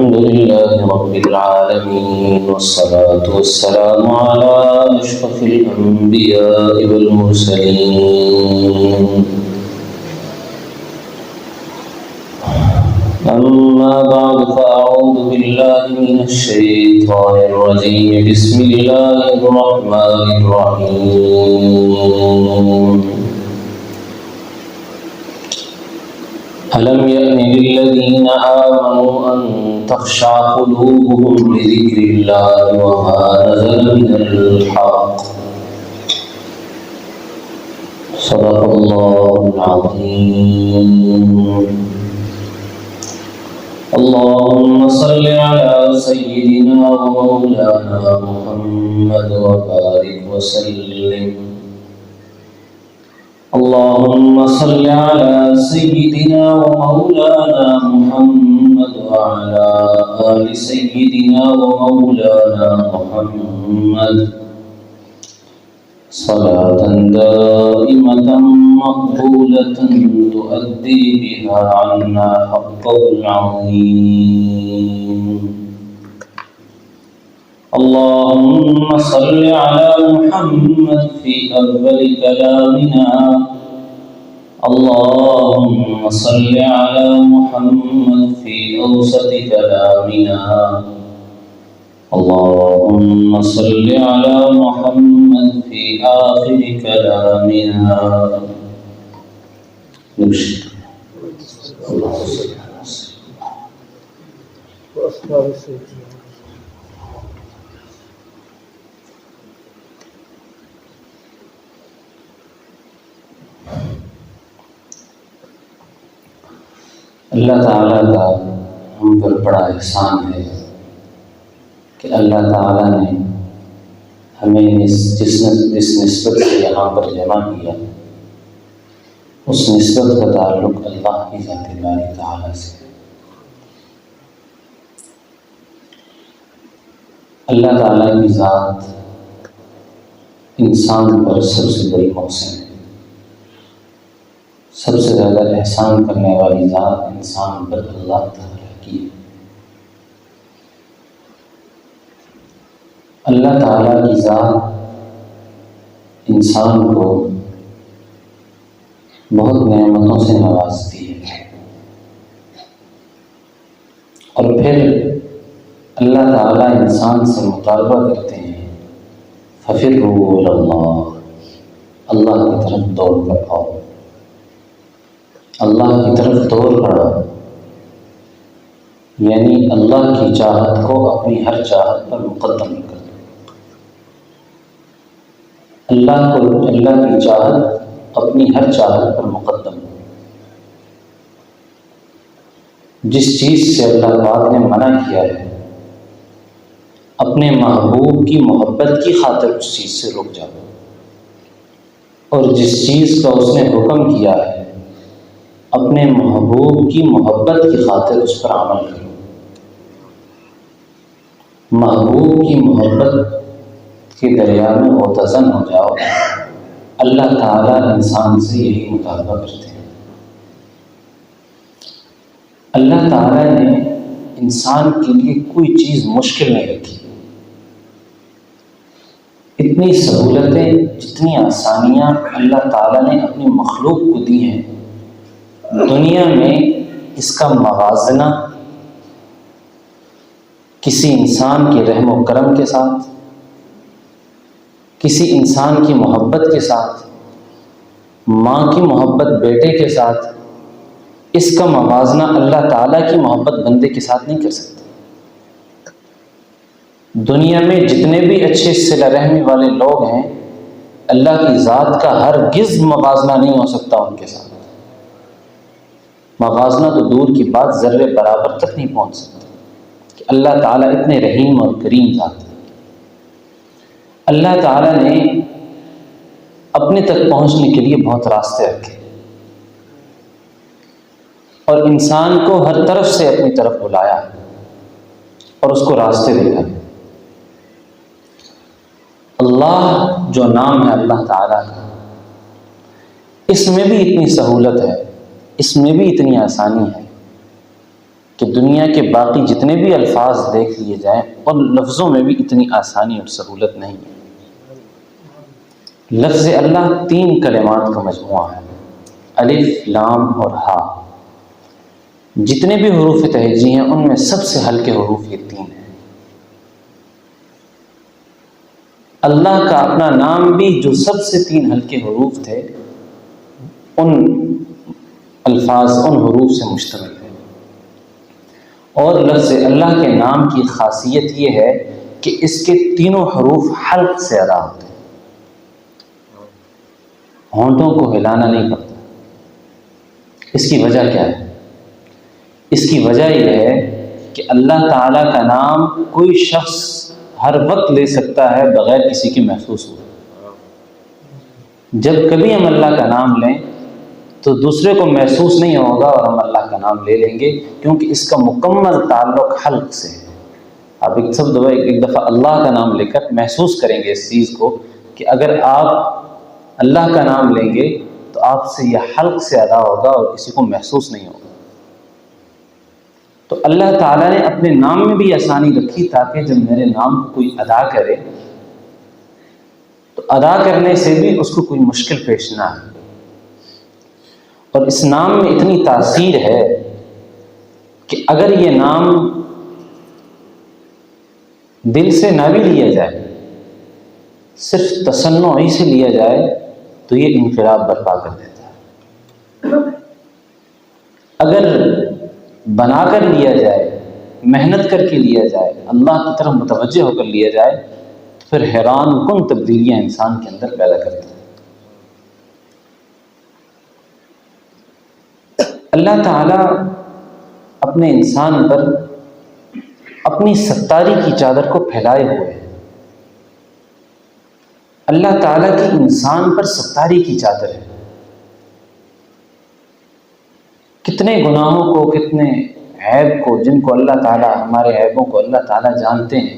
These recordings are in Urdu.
الحمد لله رب العالمين والصلاة والسلام على أشرف الأنبياء والمرسلين أما بعد فأعوذ بالله من الشيطان الرجيم بسم الله الرحمن الرحيم ألم يأن للذين آمنوا أن تخشع قلوبهم لذكر الله وما نزل من الحق صدق الله العظيم اللهم صل على سيدنا ومولانا محمد وبارك وسلم اللهم صل على سيدنا ومولانا محمد وعلى آل سيدنا ومولانا محمد صلاة دائمة مقبولة تؤدي بها عنا حقه العظيم اللهم صل على محمد في أول كلامنا اللهم صل على محمد في أوسط كلامنا اللهم صل على محمد في آخر كلامنا نشهد اللهم صل على سيدنا اللہ تعالیٰ کا ہم پر بڑا احسان ہے کہ اللہ تعالیٰ نے ہمیں جس نسبت سے یہاں پر جمع کیا اس نسبت کا تعلق اللہ کی ذات باری تعالیٰ سے ہے۔ اللہ تعالیٰ کی ذات انسان پر سب سے بڑی محسن ہے، سب سے زیادہ احسان کرنے والی ذات انسان پر اللہ تعالیٰ کی ہے۔ اللہ تعالیٰ کی ذات انسان کو بہت نعمتوں سے نوازتی ہے، اور پھر اللہ تعالیٰ انسان سے مطالبہ کرتے ہیں فَفِرُّوا إِلَى اللَّهِ، اللہ کی طرف دوڑ کر آؤ، اللہ کی طرف دوڑ پڑا، یعنی اللہ کی چاہت کو اپنی ہر چاہت پر مقدم کر دو۔ اللہ کی چاہت اپنی ہر چاہت پر مقدم ہو۔ جس چیز سے اللہ پاک نے منع کیا ہے اپنے محبوب کی محبت کی خاطر اس چیز سے رک جاؤ، اور جس چیز کا اس نے حکم کیا ہے اپنے محبوب کی محبت کی خاطر اس پر عمل کرو۔ محبوب کی محبت کے دریا میں متزن ہو جاؤ۔ اللہ تعالیٰ انسان سے یہی مطالبہ کرتے ہیں۔ اللہ تعالیٰ نے انسان کے لیے کوئی چیز مشکل نہیں رکھی، اتنی سہولتیں، جتنی آسانیاں اللہ تعالیٰ نے اپنی مخلوق کو دی ہیں، دنیا میں اس کا موازنہ کسی انسان کے رحم و کرم کے ساتھ، کسی انسان کی محبت کے ساتھ، ماں کی محبت بیٹے کے ساتھ، اس کا موازنہ اللہ تعالیٰ کی محبت بندے کے ساتھ نہیں کر سکتا۔ دنیا میں جتنے بھی اچھے صلہ رحمی والے لوگ ہیں، اللہ کی ذات کا ہرگز موازنہ نہیں ہو سکتا ان کے ساتھ۔ موازنہ تو دور کی بات، ذرے برابر تک نہیں پہنچ سکتا کہ اللہ تعالیٰ اتنے رحیم اور کریم ذات ہے۔ اللہ تعالیٰ نے اپنے تک پہنچنے کے لیے بہت راستے رکھے، اور انسان کو ہر طرف سے اپنی طرف بلایا اور اس کو راستے دکھائے۔ اللہ جو نام ہے اللہ تعالیٰ کا، اس میں بھی اتنی سہولت ہے، اس میں بھی اتنی آسانی ہے کہ دنیا کے باقی جتنے بھی الفاظ دیکھ لیے جائیں اور لفظوں میں بھی اتنی آسانی اور سہولت نہیں ہے۔ لفظ اللہ 3 کلمات کا مجموعہ ہے، الف، لام اور ہا۔ جتنے بھی حروف تہجی ہیں ان میں سب سے ہلکے حروف یہ 3 ہیں۔ اللہ کا اپنا نام بھی جو سب سے 3 ہلکے حروف تھے ان الفاظ، ان حروف سے مشتمل ہے۔ اور لفظ اللہ کے نام کی خاصیت یہ ہے کہ اس کے تینوں حروف حلق سے ادا ہوتے ہیں، ہونٹوں کو ہلانا نہیں پڑتا۔ اس کی وجہ کیا ہے؟ اس کی وجہ یہ ہے کہ اللہ تعالیٰ کا نام کوئی شخص ہر وقت لے سکتا ہے بغیر کسی کے محسوس ہو۔ جب کبھی ہم اللہ کا نام لیں تو دوسرے کو محسوس نہیں ہوگا اور ہم اللہ کا نام لے لیں گے، کیونکہ اس کا مکمل تعلق حلق سے ہے۔ آپ ایک دفعہ اللہ کا نام لے کر محسوس کریں گے اس چیز کو کہ اگر آپ اللہ کا نام لیں گے تو آپ سے یہ حلق سے ادا ہوگا اور کسی کو محسوس نہیں ہوگا۔ تو اللہ تعالیٰ نے اپنے نام میں بھی آسانی رکھی تاکہ جب میرے نام کو کوئی ادا کرے تو ادا کرنے سے بھی اس کو کوئی مشکل پیش نہ آئے۔ اور اس نام میں اتنی تاثیر ہے کہ اگر یہ نام دل سے نہ بھی لیا جائے، صرف تصنعی سے لیا جائے تو یہ انقلاب برپا کر دیتا ہے۔ اگر بنا کر لیا جائے، محنت کر کے لیا جائے، اللہ کی طرف متوجہ ہو کر لیا جائے تو پھر حیران کن تبدیلیاں انسان کے اندر پیدا کرتا ہے۔ اللہ تعالیٰ اپنے انسان پر اپنی ستاری کی چادر کو پھیلائے ہوئے ہیں۔ اللہ تعالیٰ کی انسان پر ستاری کی چادر ہے۔ کتنے گناہوں کو، کتنے عیب کو، جن کو اللہ تعالیٰ، ہمارے عیبوں کو اللہ تعالیٰ جانتے ہیں،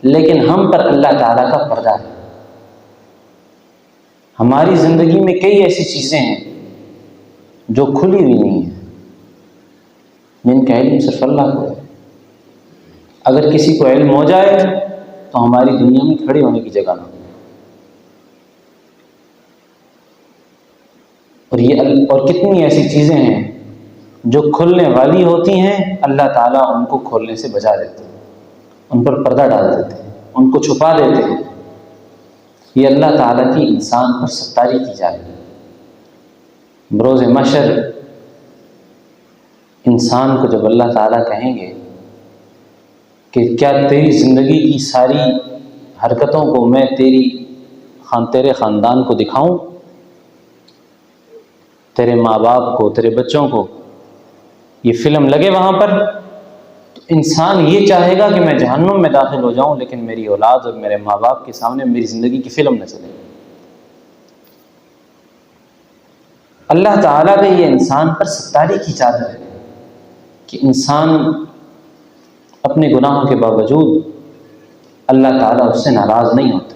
لیکن ہم پر اللہ تعالیٰ کا پردہ ہے۔ ہماری زندگی میں کئی ایسی چیزیں ہیں جو کھلی ہوئی نہیں ہیں، جن کا علم صرف اللہ کو ہے۔ اگر کسی کو علم ہو جائے تو ہماری دنیا میں کھڑے ہونے کی جگہ نہ ہو۔ اور کتنی ایسی چیزیں ہیں جو کھلنے والی ہوتی ہیں، اللہ تعالیٰ ان کو کھولنے سے بچا دیتے ہیں، ان پر پردہ ڈال دیتے ہیں، ان کو چھپا دیتے ہیں۔ یہ اللہ تعالیٰ کی انسان پر ستاری کی جائے۔ بروز محشر انسان کو جب اللہ تعالیٰ کہیں گے کہ کیا تیری زندگی کی ساری حرکتوں کو میں تیرے خاندان کو دکھاؤں، تیرے ماں باپ کو، تیرے بچوں کو، یہ فلم لگے وہاں پر، تو انسان یہ چاہے گا کہ میں جہنم میں داخل ہو جاؤں لیکن میری اولاد اور میرے ماں باپ کے سامنے میری زندگی کی فلم نہ چلے۔ اللہ تعالیٰ کا یہ انسان پر ستاری کی چادر ہے کہ انسان اپنے گناہوں کے باوجود اللہ تعالیٰ اس سے ناراض نہیں ہوتے،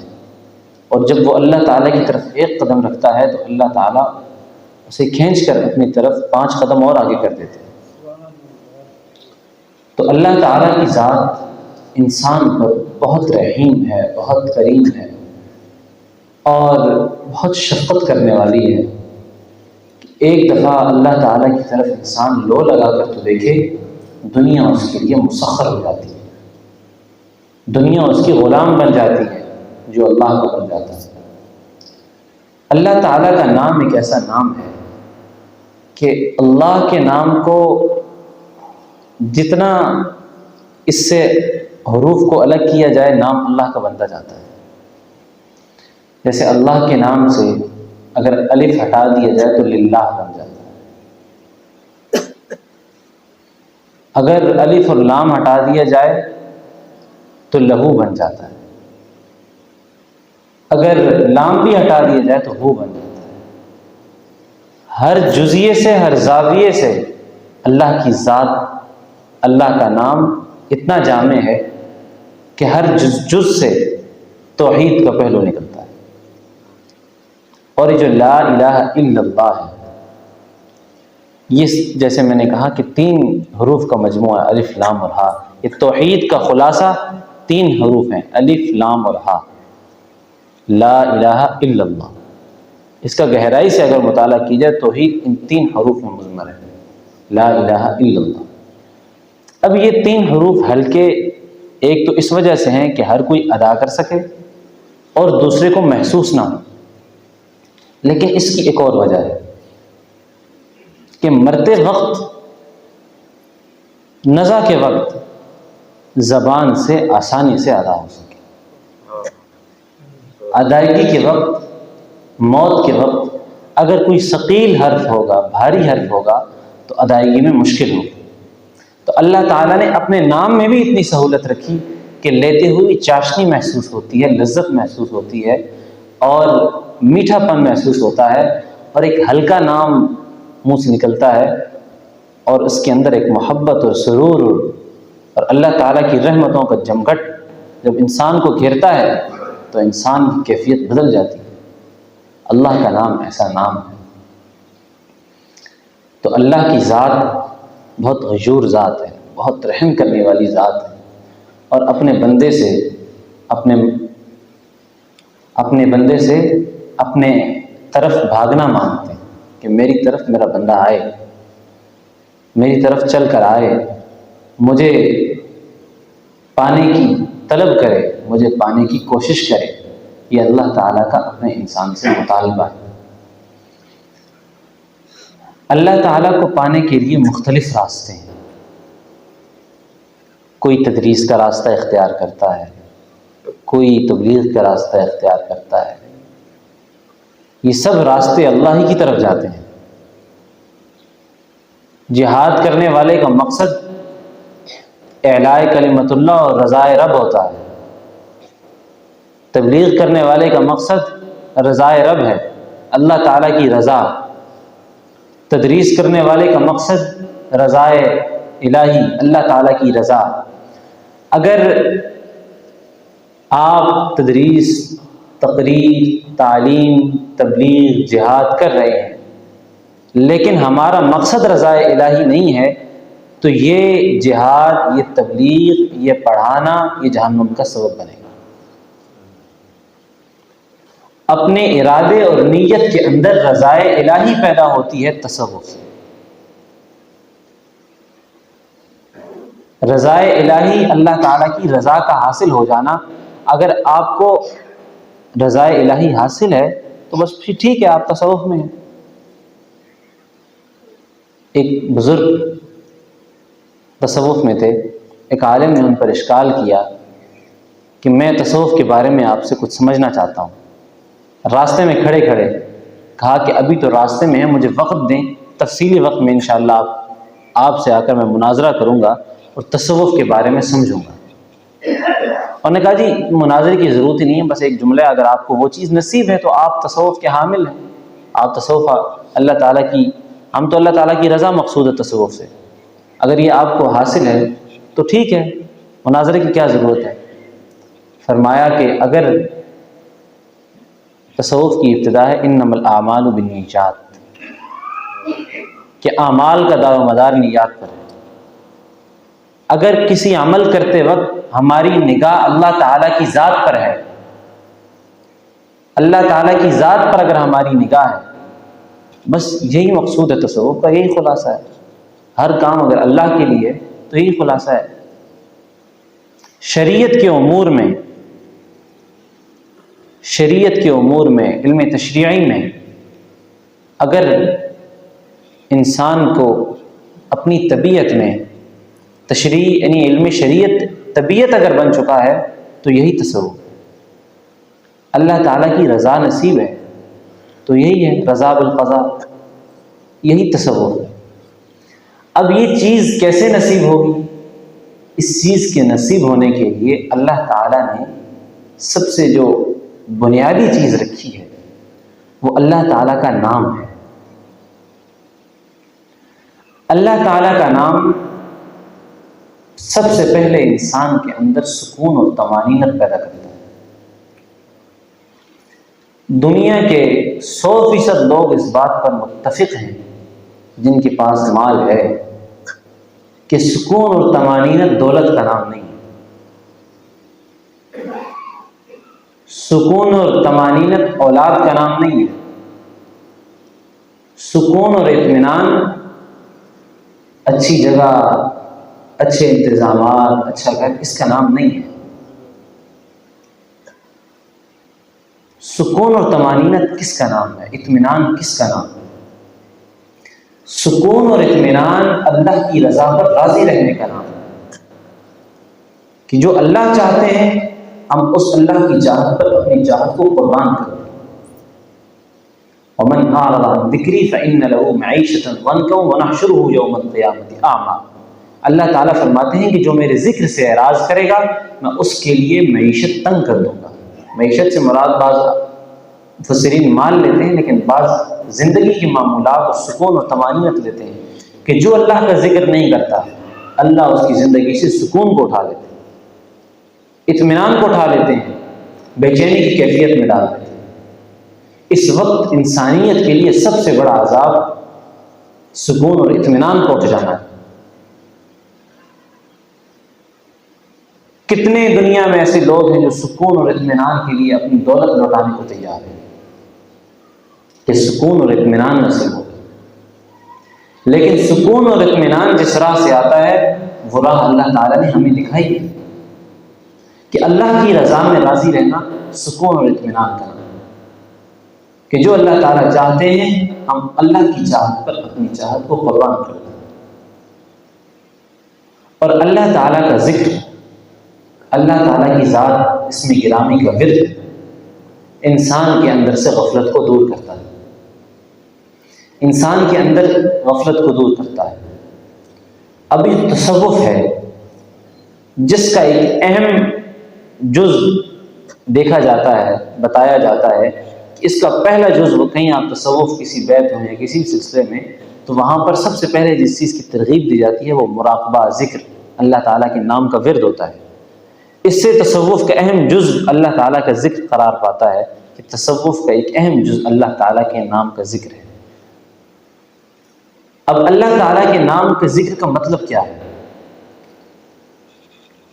اور جب وہ اللہ تعالیٰ کی طرف ایک قدم رکھتا ہے تو اللہ تعالیٰ اسے کھینچ کر اپنی طرف 5 قدم اور آگے کر دیتے ہیں۔ تو اللہ تعالیٰ کی ذات انسان پر بہت رحیم ہے، بہت کریم ہے اور بہت شفقت کرنے والی ہے۔ ایک دفعہ اللہ تعالیٰ کی طرف انسان لو لگا کر تو دیکھے، دنیا اس کے لیے مسخر ہو جاتی ہے، دنیا اس کی غلام بن جاتی ہے جو اللہ کو بن جاتا ہے۔ اللہ تعالیٰ کا نام ایک ایسا نام ہے کہ اللہ کے نام کو جتنا اس سے حروف کو الگ کیا جائے، نام اللہ کا بنتا جاتا ہے۔ جیسے اللہ کے نام سے اگر الف ہٹا دیا جائے تو للہ بن جاتا ہے، اگر الف اور لام ہٹا دیا جائے تو لہو بن جاتا ہے، اگر لام بھی ہٹا دیا جائے تو ہو بن جاتا ہے۔ ہر جزئیے سے، ہر زاویے سے اللہ کی ذات، اللہ کا نام اتنا جامع ہے کہ ہر جز سے توحید کا پہلو نکلتا ہے۔ اور یہ جو لا الہ الا اللہ ہے، یہ جیسے میں نے کہا کہ 3 حروف کا مجموعہ ہے، الف لام اور ہا۔ یہ توحید کا خلاصہ 3 حروف ہیں، الف لام اور ہا، لا الہ الا اللہ۔ اس کا گہرائی سے اگر مطالعہ کی جائے توحید ان 3 حروف میں مضمر ہے، لا الہ الا اللہ۔ اب یہ 3 حروف ہلکے ایک تو اس وجہ سے ہیں کہ ہر کوئی ادا کر سکے اور دوسرے کو محسوس نہ ہو، لیکن اس کی ایک اور وجہ ہے کہ مرتے وقت، نزع کے وقت زبان سے آسانی سے ادا ہو سکے، ادائیگی کے وقت، موت کے وقت اگر کوئی ثقیل حرف ہوگا، بھاری حرف ہوگا تو ادائیگی میں مشکل ہوگی۔ تو اللہ تعالیٰ نے اپنے نام میں بھی اتنی سہولت رکھی کہ لیتے ہوئی چاشنی محسوس ہوتی ہے، لذت محسوس ہوتی ہے اور میٹھا پن محسوس ہوتا ہے، اور ایک ہلکا نام منہ سے نکلتا ہے اور اس کے اندر ایک محبت اور سرور اور اللہ تعالیٰ کی رحمتوں کا جمگھٹ جب انسان کو گھیرتا ہے تو انسان کی کیفیت بدل جاتی ہے۔ اللہ کا نام ایسا نام ہے۔ تو اللہ کی ذات بہت غیور ذات ہے، بہت رحم کرنے والی ذات ہے، اور اپنے بندے سے اپنے طرف بھاگنا مانگتے ہیں کہ میری طرف میرا بندہ آئے، میری طرف چل کر آئے، مجھے پانے کی طلب کرے، مجھے پانے کی کوشش کرے۔ یہ اللہ تعالیٰ کا اپنے انسان سے مطالبہ ہے۔ اللہ تعالیٰ کو پانے کے لیے مختلف راستے ہیں، کوئی تدریس کا راستہ اختیار کرتا ہے، کوئی تبلیغ کا راستہ اختیار کرتا ہے، یہ سب راستے اللہ ہی کی طرف جاتے ہیں۔ جہاد کرنے والے کا مقصد اعلاء کلمت اللہ اور رضائے رب ہوتا ہے، تبلیغ کرنے والے کا مقصد رضائے رب ہے، اللہ تعالیٰ کی رضا، تدریس کرنے والے کا مقصد رضائے الہی، اللہ تعالیٰ کی رضا۔ اگر آپ تدریس، تقریر، تعلیم، تبلیغ، جہاد کر رہے ہیں لیکن ہمارا مقصد رضائے الہی نہیں ہے تو یہ جہاد، یہ تبلیغ، یہ پڑھانا، یہ جہنم کا سبب بنے گا۔ اپنے ارادے اور نیت کے اندر رضائے الہی پیدا ہوتی ہے تصوف سے۔ رضائے الہی، اللہ تعالیٰ کی رضا کا حاصل ہو جانا، اگر آپ کو رضائے الہی حاصل ہے تو بس پھر ٹھیک ہے، آپ تصوف میں ہیں۔ ایک بزرگ تصوف میں تھے، ایک عالم نے ان پر اشکال کیا کہ میں تصوف کے بارے میں آپ سے کچھ سمجھنا چاہتا ہوں۔ راستے میں کھڑے کھڑے کہا کہ ابھی تو راستے میں ہیں، مجھے وقت دیں، تفصیلی وقت میں انشاءاللہ آپ سے آ کر میں مناظرہ کروں گا اور تصوف کے بارے میں سمجھوں گا۔ اور نے کہا جی مناظرے کی ضرورت ہی نہیں ہے، بس ایک جملہ، اگر آپ کو وہ چیز نصیب ہے تو آپ تصوف کے حامل ہیں، آپ تصوف اللہ تعالیٰ کی، ہم تو اللہ تعالیٰ کی رضا مقصود ہے تصوف سے، اگر یہ آپ کو حاصل ہے تو ٹھیک ہے، مناظرے کی کیا ضرورت ہے۔ فرمایا کہ اگر تصوف کی ابتدا ہے انما الاعمال بالنیات، کہ اعمال کا دار و مدار نیات پر ہے۔ اگر کسی عمل کرتے وقت ہماری نگاہ اللہ تعالیٰ کی ذات پر ہے، اللہ تعالیٰ کی ذات پر اگر ہماری نگاہ ہے، بس یہی مقصود ہے تصوف کا، یہی خلاصہ ہے۔ ہر کام اگر اللہ کے لیے تو یہی خلاصہ ہے۔ شریعت کے امور میں علم تشریعی میں اگر انسان کو اپنی طبیعت میں تشریع یعنی علم شریعت طبیعت اگر بن چکا ہے تو یہی تصوف۔ اللہ تعالیٰ کی رضا نصیب ہے تو یہی ہے رضا بالقضاء، یہی تصوف ہے۔ اب یہ چیز کیسے نصیب ہوگی؟ اس چیز کے نصیب ہونے کے لیے اللہ تعالیٰ نے سب سے جو بنیادی چیز رکھی ہے وہ اللہ تعالیٰ کا نام ہے۔ اللہ تعالیٰ کا نام سب سے پہلے انسان کے اندر سکون اور طمانینت پیدا کرتا ہے۔ دنیا کے 100% لوگ اس بات پر متفق ہیں جن کے پاس مال ہے کہ سکون اور طمانینت دولت کا نام نہیں ہے۔ سکون اور طمانینت اولاد کا نام نہیں ہے۔ سکون اور اطمینان اچھی جگہ، اچھے انتظامات، اچھا گھر، اس کا نام نہیں ہے۔ سکون اور طمانینت کس کا نام ہے؟ اطمینان کس کا نام ہے؟ سکون اور اطمینان اللہ کی رضا پر راضی رہنے کا نام ہے، کہ جو اللہ چاہتے ہیں ہم اس اللہ کی چاہت پر اپنی چاہت کو قربان کریں۔ وَمَنْ أَعْرَضَ عَنْ ذِكْرِي فَإِنَّ لَهُ مَعِيشَةً ضَنْكًا وَنَحْشُرُهُ يَوْمَ الْقِيَامَةِ أَعْمَى۔ اللہ تعالیٰ فرماتے ہیں کہ جو میرے ذکر سے اعراض کرے گا میں اس کے لیے معیشت تنگ کر دوں گا۔ معیشت سے مراد بعض مفسرین مال لیتے ہیں، لیکن بعض زندگی کی معمولات اور سکون اور طمانینت لیتے ہیں کہ جو اللہ کا ذکر نہیں کرتا اللہ اس کی زندگی سے سکون کو اٹھا لیتے ہیں، اطمینان کو اٹھا لیتے ہیں، بے چینی کی کیفیت میں ڈال دیتے ہیں۔ اس وقت انسانیت کے لیے سب سے بڑا عذاب سکون اور اطمینان کو اٹھ جانا ہے۔ کتنے دنیا میں ایسے لوگ ہیں جو سکون اور اطمینان کے لیے اپنی دولت لوٹانے کو تیار ہیں کہ سکون اور اطمینان نصیب ہو، لیکن سکون اور اطمینان جس راہ سے آتا ہے وہ راہ اللہ تعالیٰ نے ہمیں دکھائی ہے کہ اللہ کی رضا میں راضی رہنا سکون اور اطمینان کرنا، کہ جو اللہ تعالیٰ چاہتے ہیں ہم اللہ کی چاہت پر اپنی چاہت کو قربان کریں۔ اور اللہ تعالیٰ کا ذکر، اللہ تعالیٰ کی ذات، اسم گرامی کا ورد انسان کے اندر سے غفلت کو دور کرتا ہے، انسان کے اندر غفلت کو دور کرتا ہے۔ اب یہ تصوف ہے جس کا ایک اہم جز دیکھا جاتا ہے، بتایا جاتا ہے کہ اس کا پہلا جز، کہیں آپ تصوف کسی بیت میں یا کسی سلسلے میں تو وہاں پر سب سے پہلے جس چیز کی ترغیب دی جاتی ہے وہ مراقبہ، ذکر، اللہ تعالیٰ کے نام کا ورد ہوتا ہے۔ اس سے تصوف کا اہم جز اللہ تعالیٰ کا ذکر قرار پاتا ہے کہ تصوف کا ایک اہم جز اللہ تعالیٰ کے نام کا ذکر ہے۔ اب اللہ تعالیٰ کے نام کے ذکر کا مطلب کیا ہے؟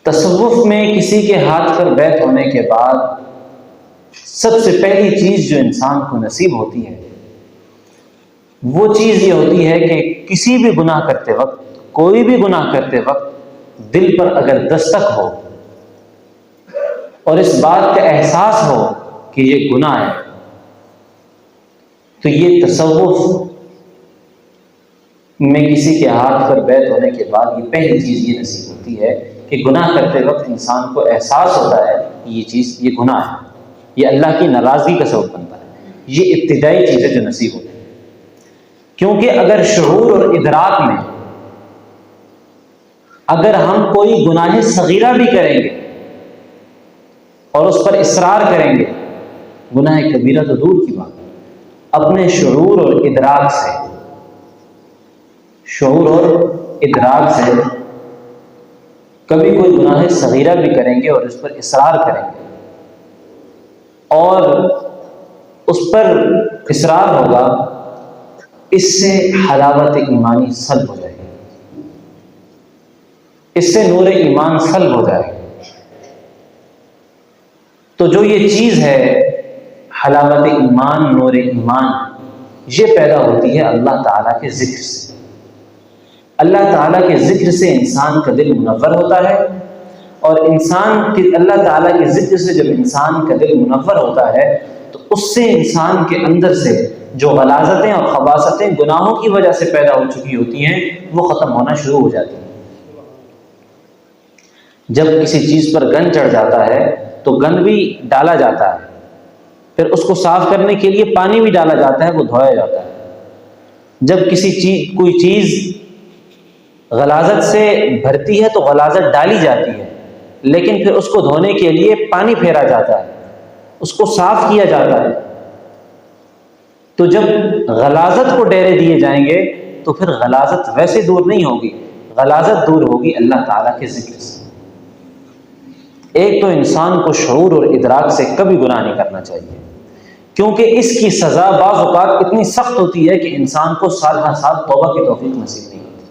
تصوف میں کسی کے ہاتھ پر بیت ہونے کے بعد سب سے پہلی چیز جو انسان کو نصیب ہوتی ہے وہ چیز یہ ہوتی ہے کہ کسی بھی گناہ کرتے وقت، کوئی بھی گناہ کرتے وقت دل پر اگر دستک ہو اور اس بات کا احساس ہو کہ یہ گناہ ہے تو یہ تصوف میں کسی کے ہاتھ پر بیت ہونے کے بعد یہ پہلی چیز یہ نصیب ہوتی ہے کہ گناہ کرتے وقت انسان کو احساس ہوتا ہے کہ یہ چیز، یہ گناہ ہے، یہ اللہ کی ناراضگی کا سبب بنتا ہے۔ یہ ابتدائی چیز ہے جو نصیب ہوتی ہے، کیونکہ اگر شعور اور ادراک میں اگر ہم کوئی گناہ صغیرہ بھی کریں گے اور اس پر اصرار کریں گے، گناہ کبیرہ تو دور کی بات، اپنے شعور اور ادراک سے، شعور اور ادراک سے کبھی کوئی گناہ صغیرہ بھی کریں گے اور اس پر اصرار کریں گے اور اس پر اصرار ہوگا، اس سے حلاوت ایمانی سلب ہو جائے گی، اس سے نور ایمان سلب ہو جائے گا۔ تو جو یہ چیز ہے حلاوت ایمان، نور ایمان، یہ پیدا ہوتی ہے اللہ تعالیٰ کے ذکر سے۔ اللہ تعالیٰ کے ذکر سے انسان کا دل منور ہوتا ہے، اور انسان کے اللہ تعالیٰ کے ذکر سے جب انسان کا دل منور ہوتا ہے تو اس سے انسان کے اندر سے جو غلاظتیں اور خباثتیں گناہوں کی وجہ سے پیدا ہو چکی ہوتی ہیں وہ ختم ہونا شروع ہو جاتی ہیں۔ جب کسی چیز پر گند چڑھ جاتا ہے تو گند بھی ڈالا جاتا ہے، پھر اس کو صاف کرنے کے لیے پانی بھی ڈالا جاتا ہے، وہ دھویا جاتا ہے۔ جب کوئی چیز غلاظت سے بھرتی ہے تو غلاظت ڈالی جاتی ہے، لیکن پھر اس کو دھونے کے لیے پانی پھیرا جاتا ہے، اس کو صاف کیا جاتا ہے۔ تو جب غلاظت کو ڈیرے دیے جائیں گے تو پھر غلاظت ویسے دور نہیں ہوگی، غلاظت دور ہوگی اللہ تعالیٰ کے ذکر سے۔ ایک تو انسان کو شعور اور ادراک سے کبھی گناہ نہیں کرنا چاہیے، کیونکہ اس کی سزا بعض اوقات اتنی سخت ہوتی ہے کہ انسان کو سال ہر سال توبہ کی توفیق نصیب نہیں ہوتی۔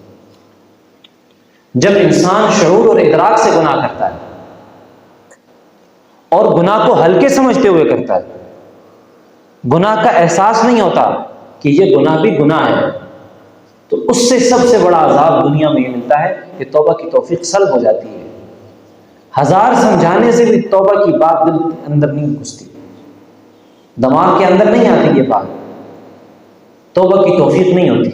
جب انسان شعور اور ادراک سے گناہ کرتا ہے اور گناہ کو ہلکے سمجھتے ہوئے کرتا ہے، گناہ کا احساس نہیں ہوتا کہ یہ گناہ بھی گناہ ہے، تو اس سے سب سے بڑا عذاب دنیا میں یہ ملتا ہے کہ توبہ کی توفیق سلب ہو جاتی ہے۔ ہزار سمجھانے سے بھی توبہ کی بات دل کے اندر نہیں گھستی، دماغ کے اندر نہیں آتی، یہ بات توبہ کی توفیق نہیں ہوتی۔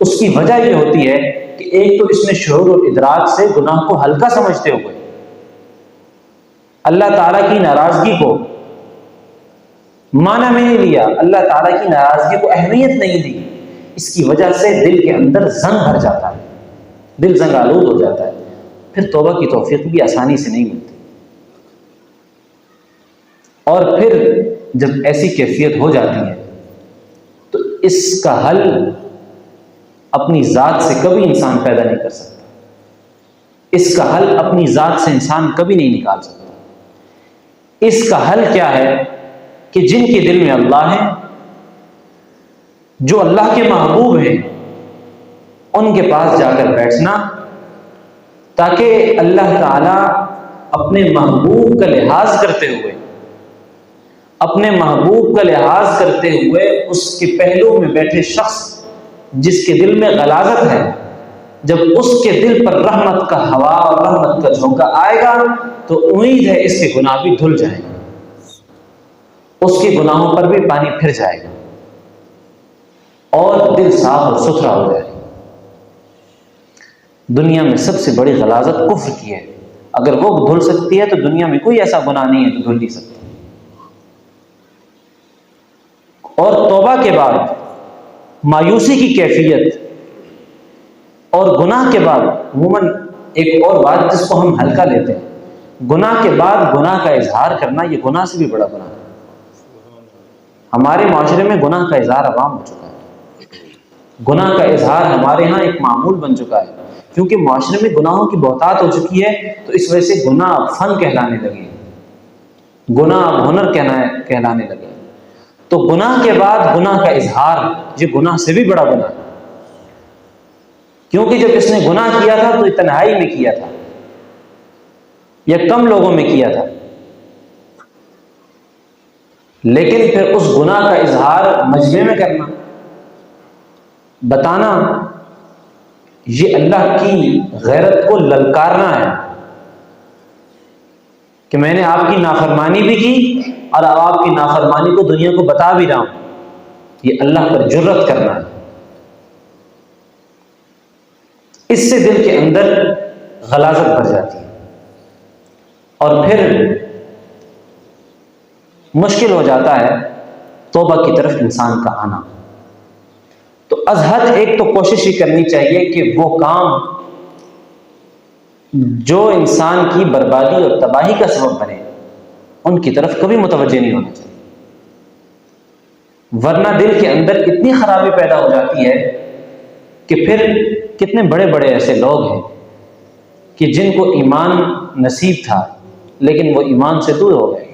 اس کی وجہ یہ ہوتی ہے کہ ایک تو اس نے شعور اور ادراک سے گناہ کو ہلکا سمجھتے ہوئے اللہ تعالیٰ کی ناراضگی کو معنی میں نہیں لیا، اللہ تعالیٰ کی ناراضگی کو اہمیت نہیں دی، اس کی وجہ سے دل کے اندر زنگ بھر جاتا ہے، دل زنگ آلود ہو جاتا ہے، پھر توبہ کی توفیق بھی آسانی سے نہیں ملتی۔ اور پھر جب ایسی کیفیت ہو جاتی ہے تو اس کا حل اپنی ذات سے کبھی انسان پیدا نہیں کر سکتا، اس کا حل اپنی ذات سے انسان کبھی نہیں نکال سکتا۔ اس کا حل کیا ہے کہ جن کے دل میں اللہ ہے، جو اللہ کے محبوب ہیں، ان کے پاس جا کر بیٹھنا، تاکہ اللہ تعالیٰ اپنے محبوب کا لحاظ کرتے ہوئے، اپنے محبوب کا لحاظ کرتے ہوئے اس کے پہلو میں بیٹھے شخص جس کے دل میں غلاظت ہے، جب اس کے دل پر رحمت کا ہوا اور رحمت کا جھونکا آئے گا تو امید ہے اس کے گناہ بھی دھل جائیں گے، اس کے گناہوں پر بھی پانی پھر جائے گا اور دل صاف اور ستھرا ہو جائے گا۔ دنیا میں سب سے بڑی غلاظت کفر کی ہے، اگر وہ دھل سکتی ہے تو دنیا میں کوئی ایسا گناہ نہیں ہے جو دھل نہیں سکتا۔ اور توبہ کے بعد مایوسی کی کیفیت اور گناہ کے بعد عموماً ایک اور بات جس کو ہم ہلکا لیتے ہیں، گناہ کے بعد گناہ کا اظہار کرنا، یہ گناہ سے بھی بڑا گناہ ہے۔ ہمارے معاشرے میں گناہ کا اظہار عوام ہو چکا ہے، گناہ کا اظہار ہمارے ہاں ایک معمول بن چکا ہے، کیونکہ معاشرے میں گناہوں کی بہتات ہو چکی ہے تو اس وجہ سے گناہ اب فن کہلانے لگے، گناہ اب ہنر کہلانے لگے۔ تو گناہ کے بعد گناہ کا اظہار، یہ گناہ سے بھی بڑا گناہ ہے، کیونکہ جب اس نے گناہ کیا تھا تو تنہائی میں کیا تھا یا کم لوگوں میں کیا تھا، لیکن پھر اس گناہ کا اظہار مجمع میں کرنا، بتانا، یہ اللہ کی غیرت کو للکارنا ہے کہ میں نے آپ کی نافرمانی بھی کی اور اب آپ کی نافرمانی کو دنیا کو بتا بھی رہا ہوں، یہ اللہ پر جرت کرنا ہے۔ اس سے دل کے اندر غلاظت بڑھ جاتی ہے اور پھر مشکل ہو جاتا ہے توبہ کی طرف انسان کا آنا۔ تو از حد ایک تو کوشش ہی کرنی چاہیے کہ وہ کام جو انسان کی بربادی اور تباہی کا سبب بنے ان کی طرف کبھی متوجہ نہیں ہونا چاہیے، ورنہ دل کے اندر اتنی خرابی پیدا ہو جاتی ہے کہ پھر کتنے بڑے بڑے ایسے لوگ ہیں کہ جن کو ایمان نصیب تھا لیکن وہ ایمان سے دور ہو گئے،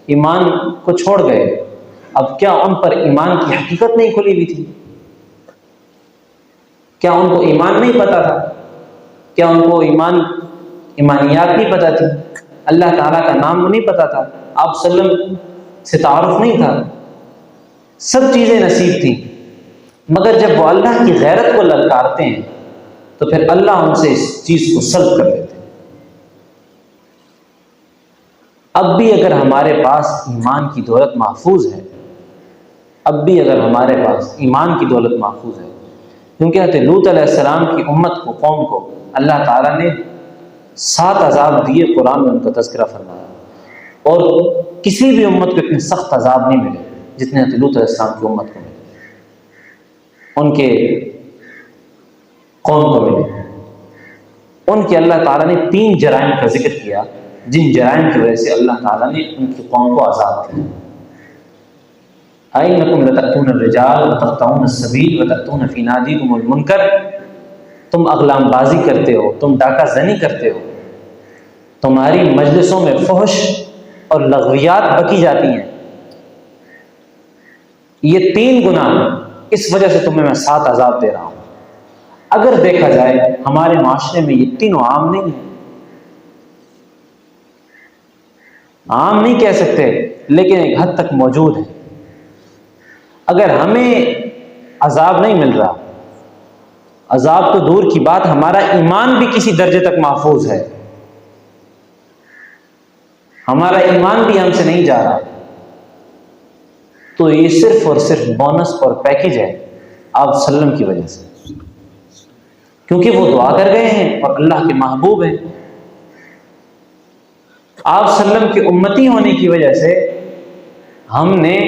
ایمان کو چھوڑ گئے۔ اب کیا ان پر ایمان کی حقیقت نہیں کھلی ہوئی تھی؟ کیا ان کو ایمان نہیں پتا تھا؟ کیا ان کو ایمانیات نہیں پتا تھی؟ اللہ تعالیٰ کا نام نہیں پتا تھا؟ آپ صلی اللہ علیہ وسلم سے تعارف نہیں تھا؟ سب چیزیں نصیب تھیں، مگر جب وہ اللہ کی غیرت کو للکارتے ہیں تو پھر اللہ ان سے اس چیز کو سلب کر دیتے ہیں۔ اب بھی اگر ہمارے پاس ایمان کی دولت محفوظ ہے، اب بھی اگر ہمارے پاس ایمان کی دولت محفوظ ہے، کیونکہ حضرت لوط علیہ السلام کی امت کو، قوم کو اللہ تعالیٰ نے 7 عذاب دیے، قرآن میں ان کا تذکرہ فرمایا، اور کسی بھی امت کو اتنے سخت عذاب نہیں ملے جتنے حضرت لوط علیہ السلام کی امت کو ملے، ان کے قوم کو ملے۔ ان کے اللہ تعالیٰ نے 3 جرائم کا ذکر کیا جن جرائم کی وجہ سے اللہ تعالیٰ نے ان کی قوم کو عذاب دیا۔ أَإِنَّكُمْ لَتَأْتُونَ الرِّجَالَ وَتَقْطَعُونَ السَّبِيلَ وَتَأْتُونَ فِي نَادِيكُمُ الْمُنكَرَ، تم اغلام بازی کرتے ہو، تم ڈاکہ زنی کرتے ہو، تمہاری مجلسوں میں فحش اور لغویات بکی جاتی ہیں، یہ 3 گناہ اس وجہ سے تمہیں میں 7 عذاب دے رہا ہوں۔ اگر دیکھا جائے ہمارے معاشرے میں یہ تینوں عام نہیں ہیں، عام نہیں کہہ سکتے لیکن ایک حد تک موجود ہے۔ اگر ہمیں عذاب نہیں مل رہا، عذاب تو دور کی بات، ہمارا ایمان بھی کسی درجے تک محفوظ ہے، ہمارا ایمان بھی ہم سے نہیں جا رہا، تو یہ صرف اور صرف بونس اور پیکج ہے آپ صلی اللہ علیہ وسلم کی وجہ سے، کیونکہ وہ دعا کر گئے ہیں اور اللہ کے محبوب ہیں۔ آپ صلی اللہ علیہ وسلم کے امتی ہونے کی وجہ سے ہم نے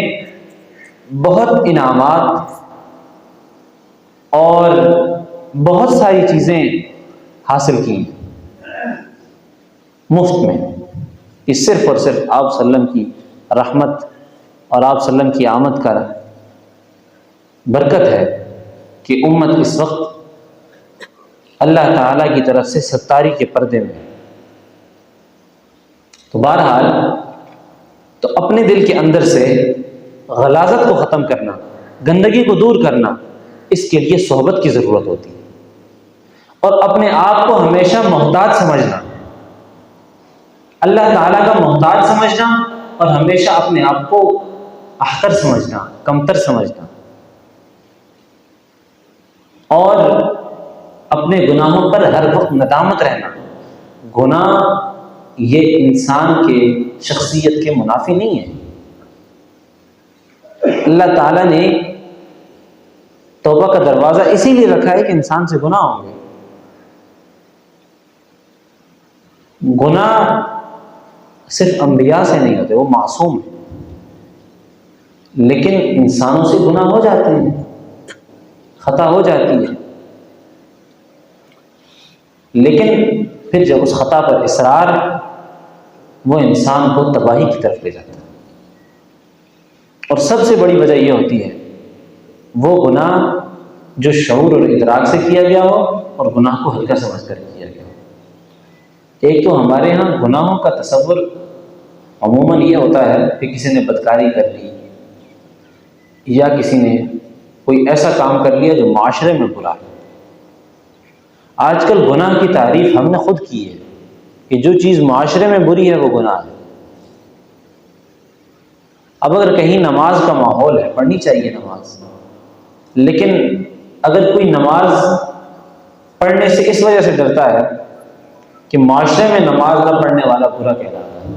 بہت انعامات اور بہت ساری چیزیں حاصل کی مفت میں، کہ صرف اور صرف آپ صلی اللہ علیہ وسلم کی رحمت اور آپ صلی اللہ علیہ وسلم کی آمد کا برکت ہے کہ امت اس وقت اللہ تعالیٰ کی طرف سے ستاری کے پردے میں۔ تو بہرحال تو اپنے دل کے اندر سے غلاظت کو ختم کرنا، گندگی کو دور کرنا، اس کے لیے صحبت کی ضرورت ہوتی ہے، اور اپنے آپ کو ہمیشہ محتاج سمجھنا، اللہ تعالیٰ کا محتاج سمجھنا، اور ہمیشہ اپنے آپ کو احقر سمجھنا، کمتر سمجھنا، اور اپنے گناہوں پر ہر وقت ندامت رہنا۔ گناہ یہ انسان کے شخصیت کے منافی نہیں ہے۔ اللہ تعالیٰ نے توبہ کا دروازہ اسی لیے رکھا ہے کہ انسان سے گناہ ہوں گے۔ گناہ صرف انبیاء سے نہیں ہوتے، وہ معصوم ہیں، لیکن انسانوں سے گناہ ہو جاتے ہیں، خطا ہو جاتی ہے، لیکن پھر جب اس خطا پر اصرار، وہ انسان کو تباہی کی طرف لے جاتا ہے۔ اور سب سے بڑی وجہ یہ ہوتی ہے وہ گناہ جو شعور اور ادراک سے کیا گیا ہو، اور گناہ کو ہلکا سمجھ کر کیا گیا ہو۔ ایک تو ہمارے ہاں گناہوں کا تصور عموماً یہ ہوتا ہے کہ کسی نے بدکاری کر لی، یا کسی نے کوئی ایسا کام کر لیا جو معاشرے میں برا ہے۔ آج کل گناہ کی تعریف ہم نے خود کی ہے کہ جو چیز معاشرے میں بری ہے وہ گناہ ہے۔ اب اگر کہیں نماز کا ماحول ہے، پڑھنی چاہیے نماز، لیکن اگر کوئی نماز پڑھنے سے اس وجہ سے ڈرتا ہے کہ معاشرے میں نماز نہ پڑھنے والا برا کہلاتا ہے،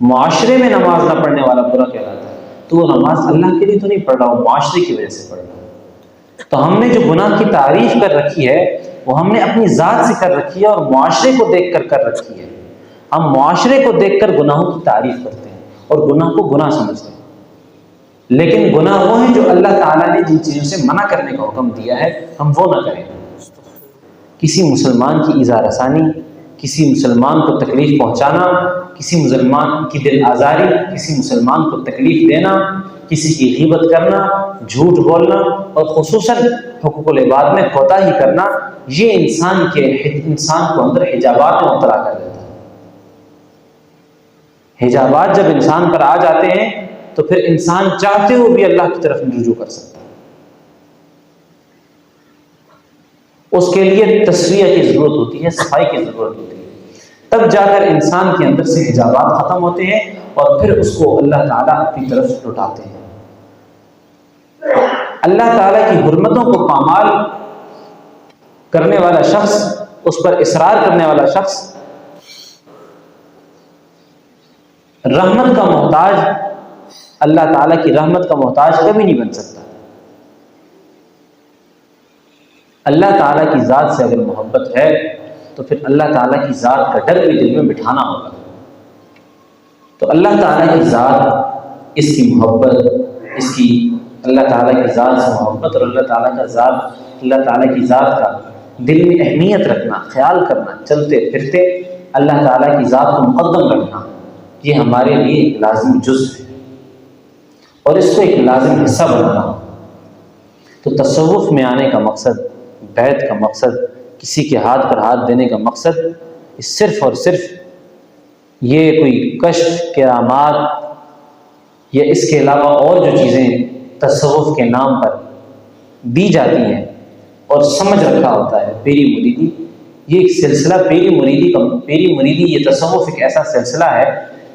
معاشرے میں نماز نہ پڑھنے والا برا کہلاتا ہے، تو وہ نماز اللہ کے لیے تو نہیں پڑھ رہا، وہ معاشرے کی وجہ سے پڑھ رہا ہے۔ تو ہم نے جو گناہ کی تعریف کر رکھی ہے وہ ہم نے اپنی ذات سے کر رکھی ہے، اور معاشرے کو دیکھ کر کر رکھی ہے۔ ہم معاشرے کو دیکھ کر گناہوں کی تعریف کرتے ہیں اور گناہ کو گناہ سمجھتے ہیں، لیکن گناہ وہ ہیں جو اللہ تعالیٰ نے جن چیزوں سے منع کرنے کا حکم دیا ہے ہم وہ نہ کریں۔ کسی مسلمان کی ایذا رسانی، کسی مسلمان کو تکلیف پہنچانا، کسی مسلمان کی دل آزاری، کسی مسلمان کو تکلیف دینا، کسی کی غیبت کرنا، جھوٹ بولنا، اور خصوصاً حقوق العباد میں کوتاہی کرنا، یہ انسان کو اندر حجابات میں مبتلا کر دیتا ہے۔ حجابات جب انسان پر آ جاتے ہیں تو پھر انسان چاہتے ہوئے بھی اللہ کی طرف رجوع کر سکتا ہے۔ اس کے لیے تصفیہ کی ضرورت ہوتی ہے، صفائی کی ضرورت ہوتی ہے، تب جا کر انسان کے اندر سے حجابات ختم ہوتے ہیں، اور پھر اس کو اللہ تعالیٰ اپنی طرف لوٹاتے ہیں۔ اللہ تعالیٰ کی حرمتوں کو پامال کرنے والا شخص، اس پر اصرار کرنے والا شخص رحمت کا محتاج، اللہ تعالیٰ کی رحمت کا محتاج کبھی نہیں بن سکتا۔ اللہ تعالیٰ کی ذات سے اگر محبت ہے تو پھر اللہ تعالیٰ کی ذات کا ڈر بھی دل میں بٹھانا ہوگا۔ تو اللہ تعالیٰ کی ذات، اس کی محبت، اس کی اللہ تعالیٰ کی ذات سے محبت اور اللہ تعالیٰ کی ذات کا دل میں اہمیت رکھنا، خیال کرنا، چلتے پھرتے اللہ تعالیٰ کی ذات کو مقدم رکھنا، یہ ہمارے لیے ایک لازم جزء ہے، اور اس کو ایک لازم حصہ بنانا۔ تو تصوف میں آنے کا مقصد، بیعت کا مقصد، کسی کے ہاتھ پر ہاتھ دینے کا مقصد صرف اور صرف یہ کوئی کشف، کرامات یا اس کے علاوہ اور جو چیزیں تصوف کے نام پر دی جاتی ہیں اور سمجھ رکھا ہوتا ہے پیری مریدی، یہ ایک سلسلہ پیری مریدی یہ تصوف ایک ایسا سلسلہ ہے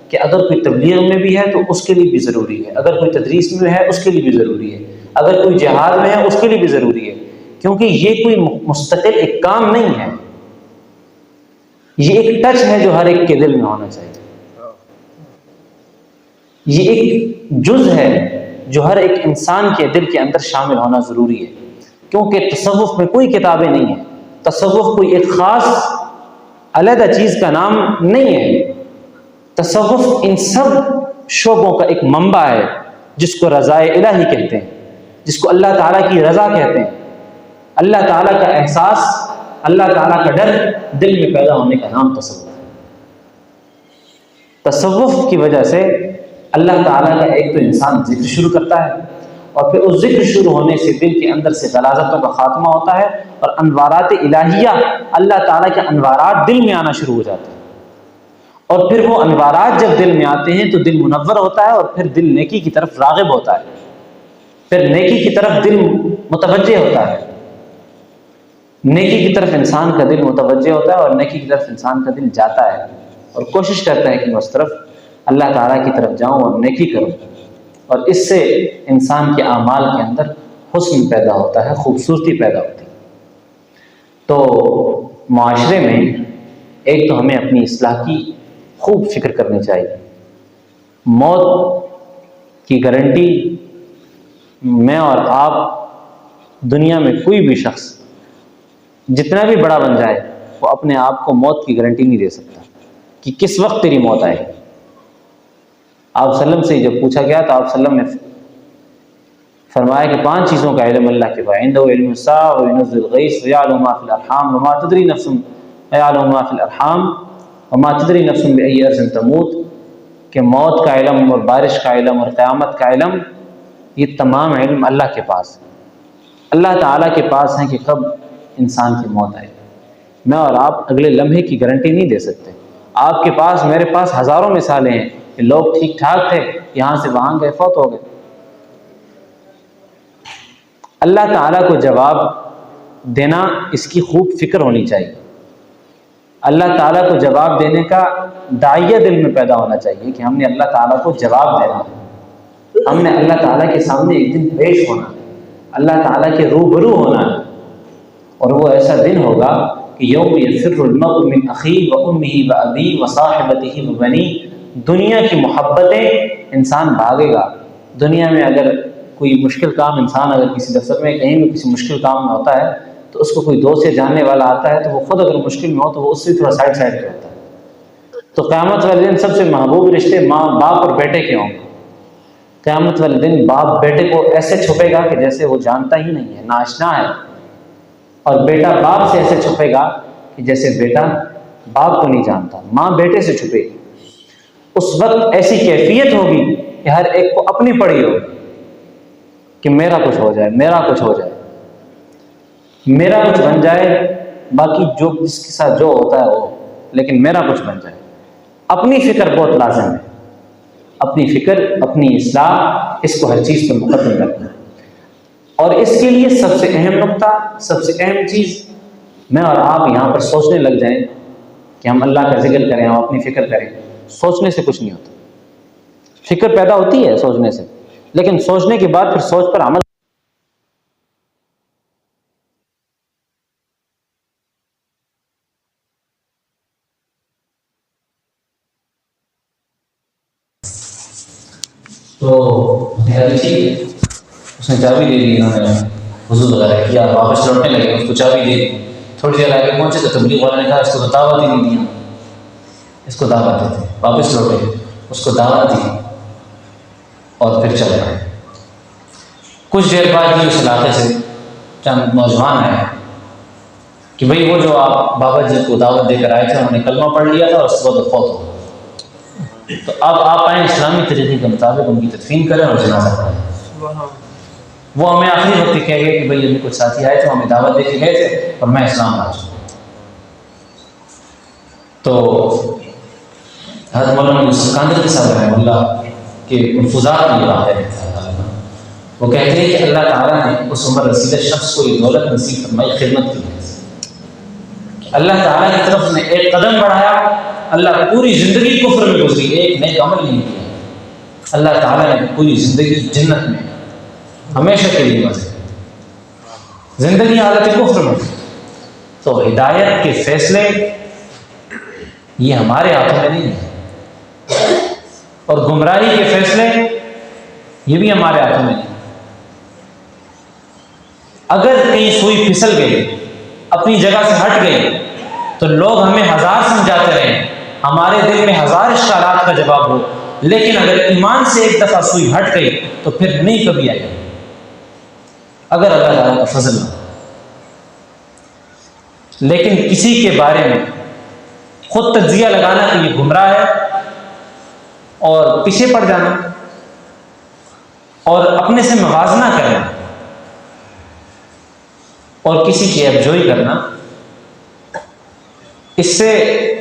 کہ اگر کوئی تبلیغ میں بھی ہے تو اس کے لیے بھی ضروری ہے، اگر کوئی تدریس میں ہے اس کے لیے بھی ضروری ہے، اگر کوئی جہاد میں ہے اس کے لیے بھی ضروری ہے، کیونکہ یہ کوئی مستقل ایک کام نہیں ہے، یہ ایک ٹچ ہے جو ہر ایک کے دل میں ہونا چاہیے، یہ ایک جز ہے جو ہر ایک انسان کے دل کے اندر شامل ہونا ضروری ہے، کیونکہ تصوف میں کوئی کتابیں نہیں ہیں، تصوف کوئی ایک خاص علیحدہ چیز کا نام نہیں ہے، تصوف ان سب شعبوں کا ایک منبع ہے جس کو رضائے الہی کہتے ہیں، جس کو اللہ تعالیٰ کی رضا کہتے ہیں، اللہ تعالیٰ کا احساس، اللہ تعالیٰ کا ڈر دل میں پیدا ہونے کا نام تصوف ہے۔ تصوف کی وجہ سے اللہ تعالیٰ کا ایک تو انسان ذکر شروع کرتا ہے، اور پھر اس ذکر شروع ہونے سے دل کے اندر سے غلاظتوں کا خاتمہ ہوتا ہے، اور انوارات الہیہ، اللہ تعالیٰ کے انوارات دل میں آنا شروع ہو جاتے ہیں، اور پھر وہ انوارات جب دل میں آتے ہیں تو دل منور ہوتا ہے، اور پھر دل نیکی کی طرف راغب ہوتا ہے، پھر نیکی کی طرف دل متوجہ ہوتا ہے، نیکی کی طرف انسان کا دل متوجہ ہوتا ہے، اور نیکی کی طرف انسان کا دل جاتا ہے اور کوشش کرتا ہے کہ میں اس طرف اللہ تعالیٰ کی طرف جاؤں اور نیکی کروں، اور اس سے انسان کے اعمال کے اندر حسن پیدا ہوتا ہے، خوبصورتی پیدا ہوتی ہے۔ تو معاشرے میں ایک تو ہمیں اپنی اصلاح کی خوب فکر کرنی چاہیے۔ موت کی گارنٹی میں اور آپ، دنیا میں کوئی بھی شخص جتنا بھی بڑا بن جائے وہ اپنے آپ کو موت کی گارنٹی نہیں دے سکتا کہ کس وقت تیری موت آئے۔ آپ صلی اللہ علیہ وسلم سے جب پوچھا گیا تو آپ صلی اللہ علیہ وسلم نے فرمایا کہ 5 چیزوں کا علم اللہ کے پاس، عنده علم الساعة وينزل الغيث ويعلم ما في الارحام وما تدري نفس ويعلم ما في الارحام وما تدري نفس بأي ارض تموت، کہ موت کا علم اور بارش کا علم اور قیامت کا علم، یہ تمام علم اللہ کے پاس ہے، اللہ تعالیٰ کے پاس ہیں کہ کب انسان کی موت آئے۔ میں اور آپ اگلے لمحے کی گارنٹی نہیں دے سکتے۔ آپ کے پاس، میرے پاس ہزاروں مثالیں ہیں کہ لوگ ٹھیک ٹھاک تھے، یہاں سے وہاں گئے، فوت ہو گئے۔ اللہ تعالیٰ کو جواب دینا، اس کی خوب فکر ہونی چاہیے۔ اللہ تعالیٰ کو جواب دینے کا داعیہ دل میں پیدا ہونا چاہیے کہ ہم نے اللہ تعالیٰ کو جواب دینا ہے، ہم نے اللہ تعالیٰ کے سامنے ایک دن پیش ہونا ہے، اللہ تعالیٰ کے روبرو ہونا ہے، اور وہ ایسا دن ہوگا کہ یوم یفر المرء من اخیہ وامہ وابیہ وصاحبتہ وبنیہ، دنیا کی محبتیں انسان بھاگے گا۔ دنیا میں اگر کوئی مشکل کام، انسان اگر کسی دفتر میں کہیں بھی کسی مشکل کام میں ہوتا ہے تو اس کو کوئی دوست یا جاننے والا آتا ہے تو وہ خود اگر مشکل میں ہو تو وہ اس سے تھوڑا سائڈ پہ ہوتا ہے۔ تو قیامت والے دن سب سے محبوب رشتے ماں باپ اور بیٹے کے ہوں گے۔ قیامت والے دن باپ بیٹے کو ایسے چھپے گا کہ جیسے وہ جانتا ہی نہیں ہے، ناآشنا ہے، اور بیٹا باپ سے ایسے چھپے گا کہ جیسے بیٹا باپ کو نہیں جانتا، ماں بیٹے سے چھپے گی۔ اس وقت ایسی کیفیت ہوگی کہ ہر ایک کو اپنی پڑی ہوگی کہ میرا کچھ ہو جائے، میرا کچھ ہو جائے، میرا کچھ بن جائے، باقی جو جس کے ساتھ جو ہوتا ہے وہ، لیکن میرا کچھ بن جائے۔ اپنی فکر بہت لازم ہے، اپنی فکر، اپنی اصلاح، اس کو ہر چیز پر مقدم رکھنا ہے۔ اور اس کے لیے سب سے اہم نقطہ، سب سے اہم چیز، میں اور آپ یہاں پر سوچنے لگ جائیں کہ ہم اللہ کا ذکر کریں، ہم اپنی فکر کریں۔ سوچنے سے کچھ نہیں ہوتا، فکر پیدا ہوتی ہے سوچنے سے، لیکن سوچنے کے بعد پھر سوچ پر عمل۔ تو اس نے چابی دے دی، انہوں نے وضو وغیرہ کیا، واپس لوٹنے لگے، اس کو چابی دے دی۔ تھوڑی دیر آگے پہنچے تو تبلیغ والے نے کہا اس کو تو دعوت ہی نہیں دیا، اس کو دعوت دیتے۔ واپس لوٹے، اس کو دعوت دی اور پھر چل پڑے۔ کچھ دیر بعد ہی اس علاقے سے چند نوجوان آئے کہ بھئی وہ جو آپ بابا جی کو دعوت دے کر آئے تھے، انہوں نے کلمہ پڑھ لیا تھا اور اس کے بعد فوت ہو گئے، تو اب آپ آئیں اسلامی طریقے کے مطابق ان کی تدفین کریں اور جنازہ پڑھیں۔ وہ ہمیں آخری وقت کہہ گئے کہ بھئی ہمیں کچھ ساتھی آئے تھے، ہمیں دعوت دے کے گئے تھے اور میں اسلام لا چکا۔ تو حضرت مولانا یوسف قادری صاحب رحمہ اللہ کے ملفوظات میں یہ واقع رہتا ہے۔ وہ کہتے ہیں کہ اللہ تعالیٰ نے اس عمر رسیدہ شخص کو یہ دولت نصیب فرمائی خدمت کی وجہ سے۔ اللہ تعالیٰ کی طرف نے ایک قدم بڑھایا، اللہ پوری زندگی کفر میں گزری، ایک نیک عمل نہیں کیا، اللہ تعالیٰ نے پوری زندگی جنت میں ہمیشہ کے لیے گزری، زندگی حالت کفر میں۔ تو ہدایت کے فیصلے یہ ہمارے ہاتھوں میں نہیں ہیں، اور گمراہی کے فیصلے یہ بھی ہمارے ہاتھوں میں نہیں۔ اگر کہیں سوئی پھسل گئی، اپنی جگہ سے ہٹ گئی، تو لوگ ہمیں ہزار سمجھاتے رہیں، ہمارے دل میں ہزار اشکالات کا جواب ہو، لیکن اگر ایمان سے ایک دفعہ سوئی ہٹ گئی تو پھر نہیں کبھی آئے گی، اگر اللہ تعالیٰ کا فضل نہ۔ لیکن کسی کے بارے میں خود تجزیہ لگانا کہ یہ گمراہ ہے اور پیچھے پڑ جانا اور اپنے سے موازنہ کرنا اور کسی کی افزوئی کرنا، اس سے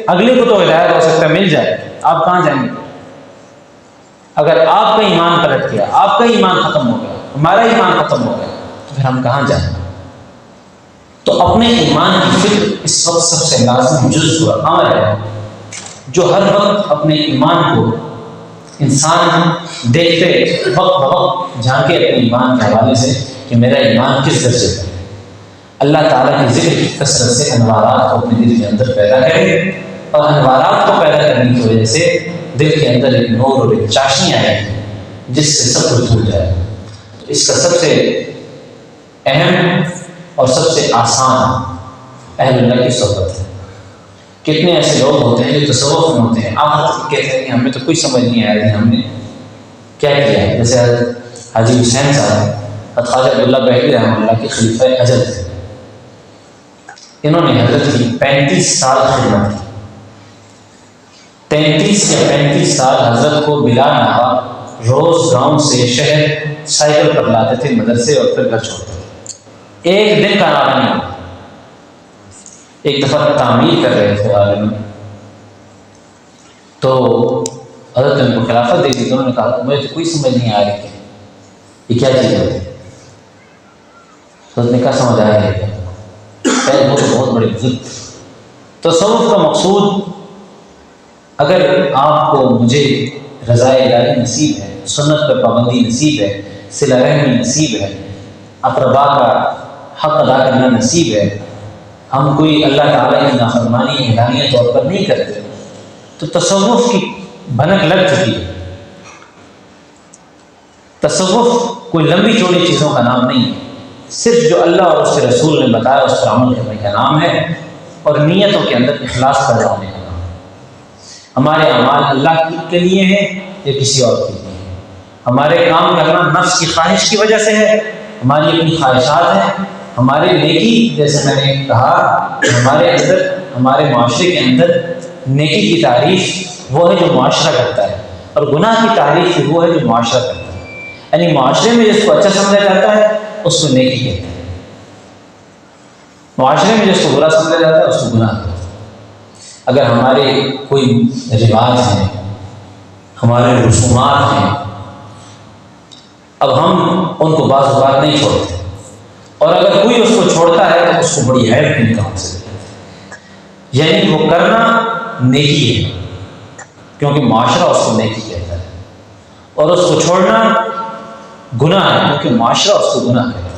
اگلے کو تو ہدایت ہو سکتا ہے مل جائے، آپ کہاں جائیں گے؟ اگر آپ کا ایمان پلٹ گیا، آپ کا ایمان ختم ہو گیا، ہمارا ایمان ختم ہو گیا، تو پھر ہم کہاں جائیں؟ تو اپنے ایمان کی فکر اس وقت سب سے لازمی جزء اور عمل ہے، جو ہر وقت اپنے ایمان کو انسان دیکھتے وقت بوقت جھانکے اپنے ایمان کے حوالے سے کہ میرا ایمان کس درجے ہے۔ اللہ تعالیٰ کی ذکر کی کثرت سے انوارات کو اپنے دل کے اندر پیدا کرے، اور انوارات کو پیدا کرنے کی وجہ سے دل کے اندر ایک نور اور ایک چاشنی آئے جس سے سب کچھ دھل جائے۔ تو اس کا سب سے اہم اور سب سے آسان اہل اللہ کی صحبت ہے۔ کتنے ایسے لوگ ہوتے ہیں جو تصوف میں ہوتے ہیں، آخرت کہتے ہیں کہ ہمیں تو کوئی سمجھ نہیں آیا کہ ہم نے کیا کیا ہے، جیسے حاجی حسین صاحب خواجہ عبداللہ بہلی رحمہ اللہ کے خلیفہ اجل تھے، انہوں نے حضرت کی 35 سال خدمت کی، 33 یا 35 سال حضرت کو بلا نہا روز گاؤں سے شہر سائیکل پر لاتے تھے مدرسے، اور پھر گھر چھوڑتے تھے، ایک دن کا نام نہیں ہوتا۔ ایک دفعہ تعمیر کر رہے تھے عالم، تو حضرت نے ان کو خلافت دے دی، تو انہوں نے کہا مجھے تو کوئی سمجھ نہیں آ رہی کہ یہ کیا چیز ہے۔ حضرت نے کہا سمجھ آ رہی ہے، وہ تو بہت بڑے بزرگ تھے۔ تصوف کا مقصود، اگر آپ کو مجھے رضا الہی نصیب ہے، سنت پر پابندی نصیب ہے، صلہ رحمی نصیب ہے، اقربا کا حق ادا کرنا نصیب ہے، ہم کوئی اللہ تعالیٰ کی نافرمانی اعلانیہ طور پر نہیں کرتے، تو تصوف کی بھنک لگ چکی ہے۔ تصوف کوئی لمبی چوڑی چیزوں کا نام نہیں ہے، صرف جو اللہ اور اس کے رسول نے بتایا اس پر عمل کرنے کا نام ہے، اور نیتوں کے اندر اخلاص پیدا ہونے کا نام ہے۔ ہمارے اعمال اللہ کے لیے ہیں یا کسی اور کے لیے ہیں؟ ہمارے کام کرنا نفس کی خواہش کی وجہ سے ہے، ہماری اپنی خواہشات ہیں، ہمارے نیکی، جیسے میں نے کہا ہمارے اندر، ہمارے معاشرے کے اندر نیکی کی تعریف وہ ہے جو معاشرہ کرتا ہے، اور گناہ کی تعریف وہ ہے جو معاشرہ کرتا ہے۔ یعنی معاشرے میں جس کو اچھا سمجھا جاتا ہے اس کو نیکی کہتے ہیں، معاشرے میں جس کو برا سمجھا جاتا ہے اس کو گناہ کہتے ہیں۔ اگر ہمارے کوئی رواج ہیں، ہمارے رسومات ہیں، اب ہم ان کو بعض اوقات نہیں چھوڑتے، اور اگر کوئی اس کو چھوڑتا ہے تو اس کو بڑی عیب کی نگاہوں سے دیکھتے ہیں۔ یعنی وہ کرنا نیکی ہے کیونکہ معاشرہ اس کو نیکی کہتا ہے، اور اس کو چھوڑنا گناہ ہے کیونکہ معاشرہ اس کو گناہ کہتا ہے۔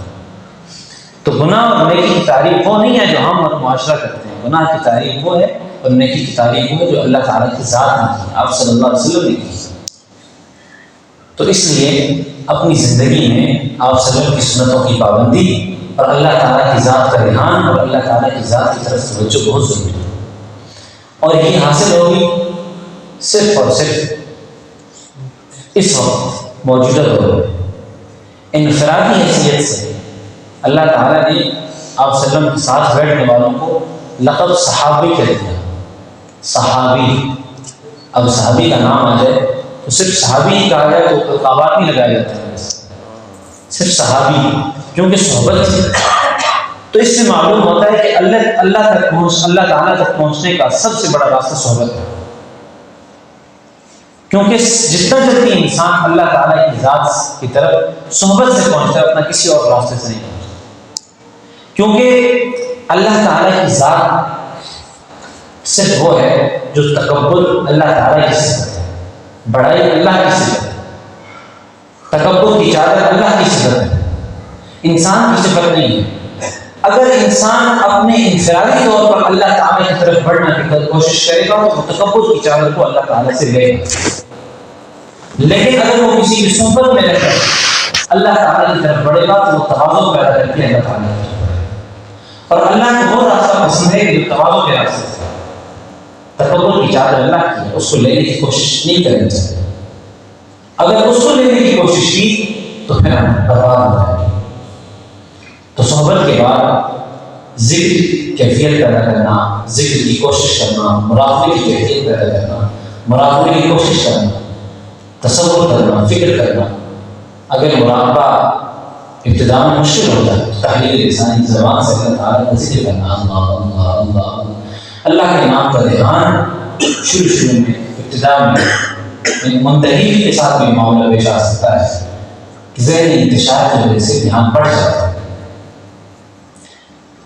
تو گناہ اور نیکی کی تعریف وہ نہیں ہے جو ہم اور معاشرہ کرتے ہیں، گناہ کی تعریف وہ ہے اور نیکی کی تعریف وہ ہے جو اللہ تعالیٰ کی ذات نے کی، آپ صلی اللہ علیہ وسلم نے کی۔ تو اس لیے اپنی زندگی میں آپ صلی اللہ علیہ وسلم کی سنتوں کی پابندی اور اللہ تعالیٰ کی ذات کا دھیان اور اللہ تعالیٰ کی ذات کی طرف توجہ بہت ضروری ہے، اور یہ حاصل ہوگی صرف اور صرف اس وقت موجودہ دور میں انفرادی حیثیت سے اللہ تعالیٰ نے آپ صلی اللہ علیہ وسلم کے ساتھ بیٹھنے والوں کو لقب صحابی کہہ دیا۔ صحابی، اب صحابی کا نام آ جائے تو صرف صحابی ہی کہا جائے تو القابات نہیں لگائے جاتے ہیں، صرف صحابی، کیونکہ صحبت تھی۔ تو اس سے معلوم ہوتا ہے کہ اللہ تعالیٰ تک پہنچنے کا سب سے بڑا راستہ صحبت ہے، کیونکہ جتنا جلدی انسان اللہ تعالیٰ کی ذات کی طرف صحبت سے پہنچتا ہے، اپنا کسی اور راستے سے نہیں پہنچتا، کیونکہ اللہ تعالیٰ کی ذات صرف وہ ہے جو تکبر اللہ تعالیٰ کی صفت ہے، بڑائی اللہ کی صفت ہے، تکبر کی چادر اللہ کی صفت ہے، انسان کی صفت نہیں ہے۔ اگر انسان اپنے انفرادی طور پر اللہ تعالیٰ کی طرف بڑھنے کی کوشش کرے گا تو تکبر کی چادر کو اللہ تعالیٰ سے لے گا، لیکن اگر وہ کسی کی صحبت میں رہ کر اللہ تعالیٰ کی طرف بڑھے گا تو وہ تواضع پیدا کر کے اللہ تعالیٰ کی طرف بڑھے گا۔ اور اللہ کو وہ راستہ پسند ہے جو تواضع کے راستے سے، تکبر کی چادر اللہ کی ہے، اس کو لینے کی کوشش نہیں کرنی چاہیے۔ اگر اس کو لینے کی کوشش کی تو پھر ہم برباد ہو جائیں گے۔ تو صحبت کے بعد ذکر کیفیت پیدا کرنا، ذکر کی کوشش کرنا، مراقبے کی کیفیت پیدا کرنا، مراقبے کی کوشش کرنا، تصور کرنا، فکر کرنا۔ اگر مراقبہ ابتدا میں مشکل ہوتا ہے تو تحلیل لسانی زبان سے اللہ تعالیٰ کا ذکر کرنا، اللہ اللہ اللہ، اللہ کے نام کا دھیان شروع میں ابتدا میں منتحی کے ساتھ بھی معاملہ پیش آ سکتا ہے، ذہنی انتشار کی وجہ سے دھیان بڑھ جاتا ہے۔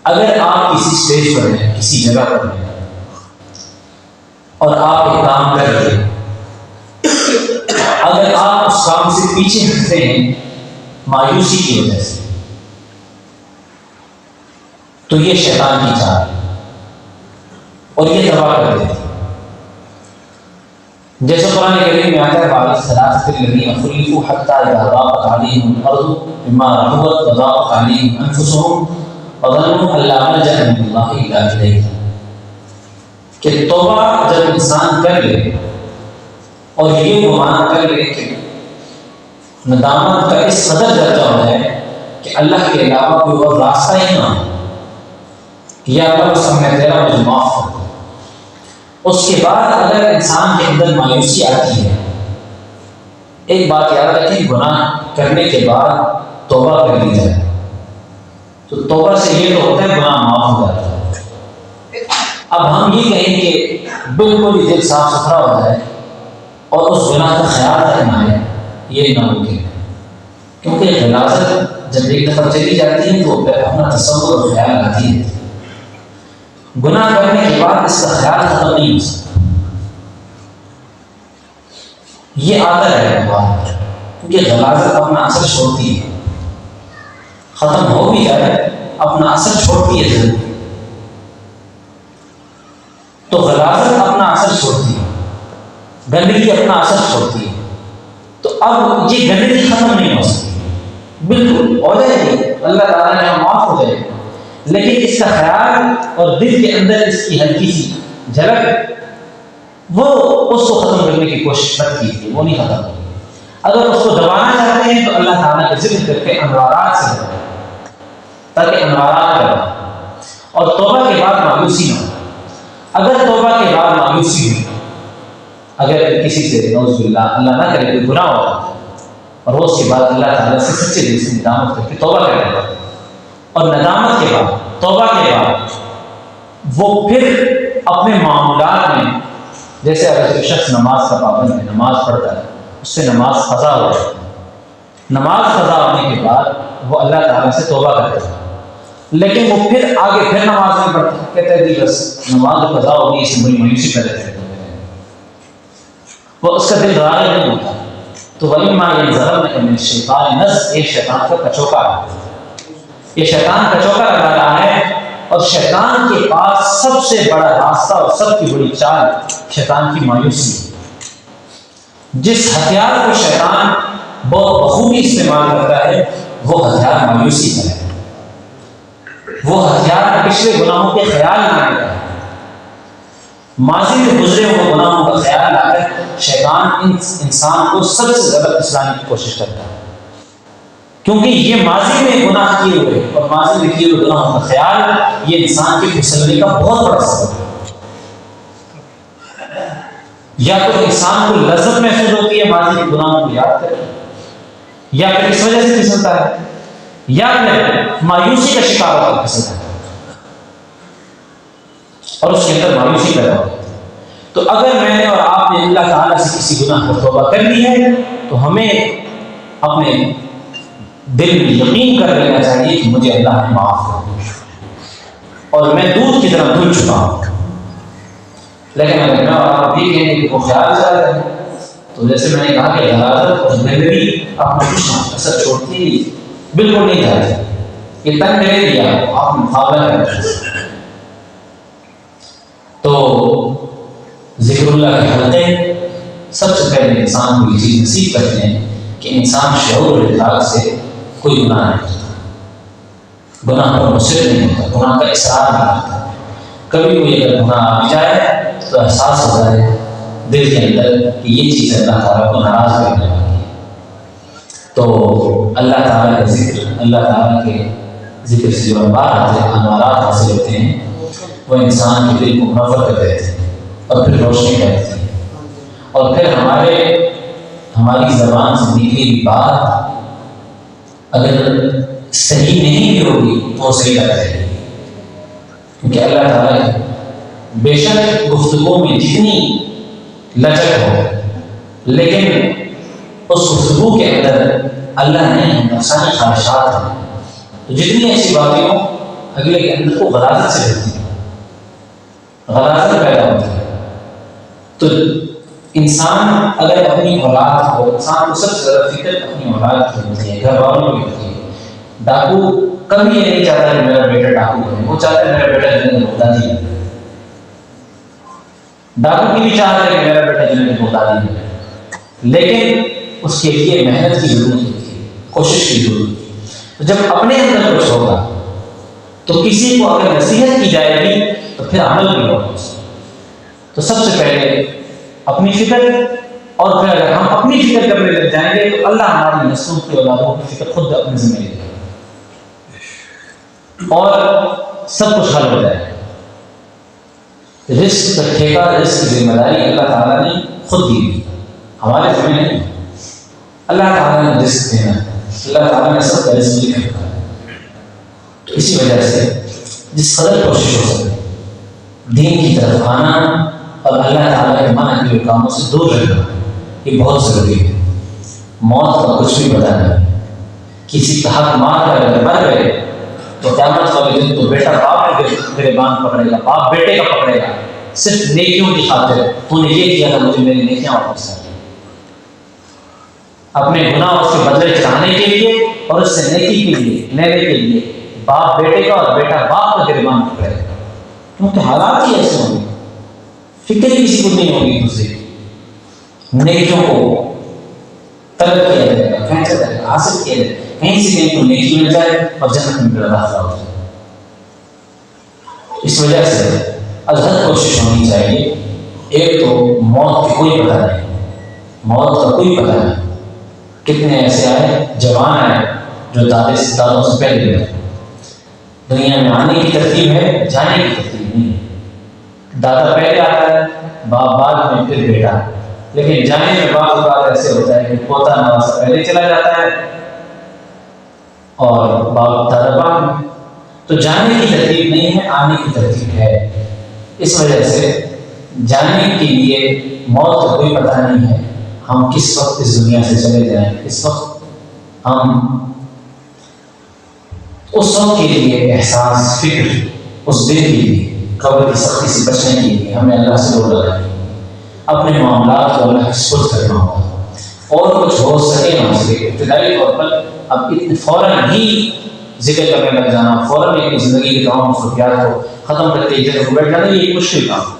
اگر آپ کسی اسٹیج پر ہیں، کسی جگہ پر ہیں اور آپ ایک کام کر رہے ہیں، اگر آپ اس کام سے پیچھے ہٹتے ہیں مایوسی کی وجہ سے، تو یہ شیطان کی چال ہے اور یہ تباہ کر دیتی ہے۔ جیسے قرآن کریم میں آتا ہے باب الثلاثۃ الذین خلفوا حتی اذا ضاقت علیہم الارض بما رحبت وضاقت علیہم انفسہم وظنوا ان لا ملجأ من اللہ الا الیہ، کہ توبہ جب انسان کر لے اور یہ گمان کر لے کہ ندامت کا اس قدر درجہ ہو جائے کہ اللہ کے علاوہ کوئی اور راستہ ہی نہ ہو، یا اللہ اس میں تیرا مجھے معاف کر دے، اس کے بعد اگر انسان کے اندر مایوسی آتی ہے، ایک بات یاد رکھیں، گناہ کرنے کے بعد توبہ کر لی جائے تو توبہ سے یہ تو ہوتا ہے گناہ معاف ہو جاتا ہے۔ اب ہم یہ کہیں کہ بالکل ہی دل صاف ستھرا ہو جائے اور اس گناہ کا خیال رکھنا ہے، یہ ناممکن ہے، کیونکہ غلاظت جب ایک دفعہ چلی جاتی ہے تو پھر اپنا تصور اور خیال آتی ہے، گناہ کرنے کے بعد اس کا خیال ختم نہیں ہو سکتا، یہ آتا ہے بات، کیونکہ غلاظت اپنا اثر چھوڑتی ہے، ختم ہو بھی جائے اپنا اثر چھوڑتی ہے ضرور، تو غلاظت اپنا اثر چھوڑتی ہے، گندگی اپنا اثر چھوڑتی ہے، تو اب یہ گندگی ختم نہیں ہو سکتی، بالکل ہو جائے گی، اللہ تعالیٰ نے معاف ہو جائے گا، لیکن اس کا خیال اور دل کے اندر اس کی ہلکی سی جھلک، وہ اس کو ختم کرنے کی کوشش مت کیجیے، وہ نہیں ختم ہوگی۔ اگر اس کو دبانا چاہتے ہیں تو اللہ تعالیٰ کا ذکر کر کے انوارات سے دبائیں تاکہ انوارات کریں، اور توبہ کے بعد مایوسی نہ ہو۔ اگر توبہ کے بعد مایوسی ہوئی، اگر کسی سے نعوذ باللہ اللہ نہ کرے کوئی گناہ ہوتا ہے اور وہ اس کے بعد اللہ تعالیٰ سے سچے دل سے ندامت کر کے توبہ کرے گا، اور ندامت کے بعد، توبہ کے بعد وہ پھر اپنے معمولات میں، جیسے اگر کوئی شخص نماز کا پابند ہے، نماز پڑھتا ہے، اس سے نماز قضا ہو جاتی ہے، نماز قضا ہونے کے بعد وہ اللہ تعالیٰ سے توبہ کرتا ہے، لیکن وہ پھر آگے پھر نماز نہیں پڑھتا، کہتا ہے کہ بس نماز قضا ہوگی، اس میں بڑی مایوسی پیدا کرے گا، وہ اس کا دل راغب نہیں ہوتا، تو وَإِمَّا يَنزَغَنَّكَ مِنَ الشَّيْطَانِ نَزْغٌ، ایک شیطان کا کچوکا ہے، یہ شیطان کچوکا لگا رہا ہے، اور شیطان کے پاس سب سے بڑا راستہ اور سب کی بڑی چال شیطان کی مایوسی ہے۔ جس ہتھیار کو شیطان بہت بخوبی استعمال کرتا ہے وہ ہتھیار مایوسی کا ہے، وہ ہتھیار پچھلے گناہوں کے خیال لانے کا ہے، ماضی میں گزرے ہوئے گناہوں کا خیال لا کر شیطان انسان کو سب سے زیادہ پھسلانے کی کوشش کرتا ہے، کیونکہ یہ ماضی میں گناہ کیے ہوئے اور ماضی میں کیے ہوئے گناہوں کا خیال یہ انسان کے پھسلنے کا بہت بڑا سبب ہے۔ یا تو انسان کو لذت محسوس ہوتی ہے ماضی کے گناہوں کو یاد کر، یا پھر اس وجہ سے پھسلتا ہے، یا پھر مایوسی کا شکار ہو کر پھسلتا ہے اور اس کے اندر مایوسی پیدا ہوتی ہے۔ تو اگر میں نے اور آپ نے اللہ تعالیٰ سے کسی گناہ پر توبہ کر لی ہے تو ہمیں اپنے دل میں یقین کر لینا چاہیے کہ مجھے اللہ نے معاف کر دیا اور میں دودھ کی طرح دھل چکا ہوں. لیکن اگر میں اور آپ یہ کہیں کہ وہ خیال چل رہے ہیں تو جیسے میں نے کہا کہ غلاظت اور دلری اپنا کچھ اثر چھوڑتی بالکل نہیں جاتی. یہ تن میں نے دیا آپ مقابلہ کرتے ہیں. تو ذکر اللہ کے حلقے سب سے پہلے انسان کو یہ چیز نصیب کرتے ہیں کہ انسان شعور اور ادراک سے کوئی گناہ نہیں کرتا, گناہ پر مصر نہیں ہوتا, گناہ کا اصرار نہیں کرتا. کبھی کوئی اگر گناہ آ جائے تو احساس ہو جائے دل کے اندر کہ یہ چیز اللہ تعالیٰ کو ناراض کرنے والی ہے. تو اللہ تعالیٰ کا ذکر, اللہ تعالیٰ کے ذکر سے جو انوار آتے ہیں, انوارات حاصل ہوتے ہیں, وہ انسان کے دل کو منور کر دیتے ہیں اور پھر روشنی کرتے ہیں. اور پھر ہماری زبان سے نکلی ہوئی بات اگر صحیح نہیں بھی ہوگی تو وہ صحیح لگ جائے گی, کیونکہ اللہ تعالیٰ بے شک گفتگو میں جتنی لچک ہو لیکن اس گفتگو کے اندر اللہ نے نفسانی خواہشات ہیں. تو جتنی ایسی باتیں ہوں اگلے کے اندر کو غلاظت سے بھرتی ہے, غلاظت پیدا ہوتی ہے. تو انسان اگر اپنی اولاد کو, انسان کو سب سے زیادہ فکر اپنی اولاد کی ہوتی ہے, گھر والوں کی ہوتی ہے. ڈاکو کبھی یہ نہیں چاہتا کہ میرا بیٹا ڈاکو بنے, وہ چاہتا ہے میرا بیٹا جنہیں بغدادی بنے. ڈاکو کی بھی چاہتا ہے کہ میرا بیٹا جنہیں بغدادی بنے, لیکن اس کے لیے محنت کی ضرورت ہوتی ہے, کوشش کی ضرورت ہوتی ہے. تو جب اپنے اندر کچھ ہوگا تو کسی کو اگر نصیحت کی جائے گی تو پھر عمل بھی ہوگا. تو سب سے پہلے اپنی فکر, اور پھر اگر ہم اپنی فکر کرنے لگ جائیں گے تو اللہ ہماری نسلوں کی اولادوں کی فکر خود اپنے ذمہ لے گا اور سب کچھ حل ہو جائے گا. رزق کا ٹھیکہ, رزق کی ذمہ داری اللہ تعالیٰ نے خود دی ہوئی, ہمارے ذمہ نہیں. اللہ تعالیٰ نے رزق دینا, اللہ تعالیٰ نے سب کا رزق لکھ رکھا ہے. تو اسی وجہ سے جس قدر کوشش ہو سکے دین کی طرف آنا اور اللہ تعالیٰ کے منع کیے ہوئے کاموں سے دور رہنا یہ بہت ضروری ہے. موت کا کچھ بھی پتہ نہیں, کسی کا حق مار کر اگر مر گئے تو قیامت والے دن تو بیٹا باپ کے گریبان پکڑے گا, باپ بیٹے کا پکڑے گا, صرف نیکیوں کی خاطر. تو نے یہ کیا تھا, مجھے میری نیکیاں واپس کر. اپنے گناہ اس کے بدلے چڑھانے کے لیے اور اس سے نیکی کے لیے لینے کے لیے باپ بیٹے کا اور بیٹا باپ کا گریبان پکڑے گا, کیونکہ حالات ہی ایسے ہوں گے. فکر کسی کو نہیں ہوگی دوسرے نیکیوں کو طلب کیا جائے گا, کہیں سے جائے گا, حاصل کیا جائے گا, کہیں سے کہیں کو نیکی مل جائے اور جنت میں میرا داخلہ ہو جائے. اس وجہ سے ازحد کوشش ہونی چاہیے. ایک تو موت کی کوئی پتہ نہیں, موت کا کوئی پتہ نہیں. کتنے ایسے آئے جوان آئے جو دادوں سے پہلے گئے. دنیا میں آنے کی ترتیب ہے, جانے کی ترتیب نہیں. دادا پہلے آتا ہے, باپ بعد میں, پھر بیٹا. لیکن جانے میں بعض اوقات ایسے ہوتا ہے کہ پوتا نواسا پہلے چلا جاتا ہے اور باپ دادا بعد میں. تو جانے کی ترتیب نہیں ہے, آنے کی ترتیب ہے. اس وجہ سے جانے کے لیے موت کا کوئی پتہ نہیں ہے. ہم کس وقت اس دنیا سے چلے جائیں, اس وقت ہم اس وقت کے لیے احساس, فکر اس دن کے لیے, قبر کی سختی سے بچنے کے لیے ہمیں اللہ سے دور لگانی, اپنے معاملات کو اللہ کے سپرد کرنا ہوگا. اور کچھ ہو سکے نہ ہو سکے, ابتدائی طور پر اب فوراً ہی ذکر کرنے لگ جانا, فوراً اپنی زندگی کے تمام مصروفیات کو ختم کر کے ایک جگہ کو بیٹھ جانا, یہ ایک مشکل کام ہے,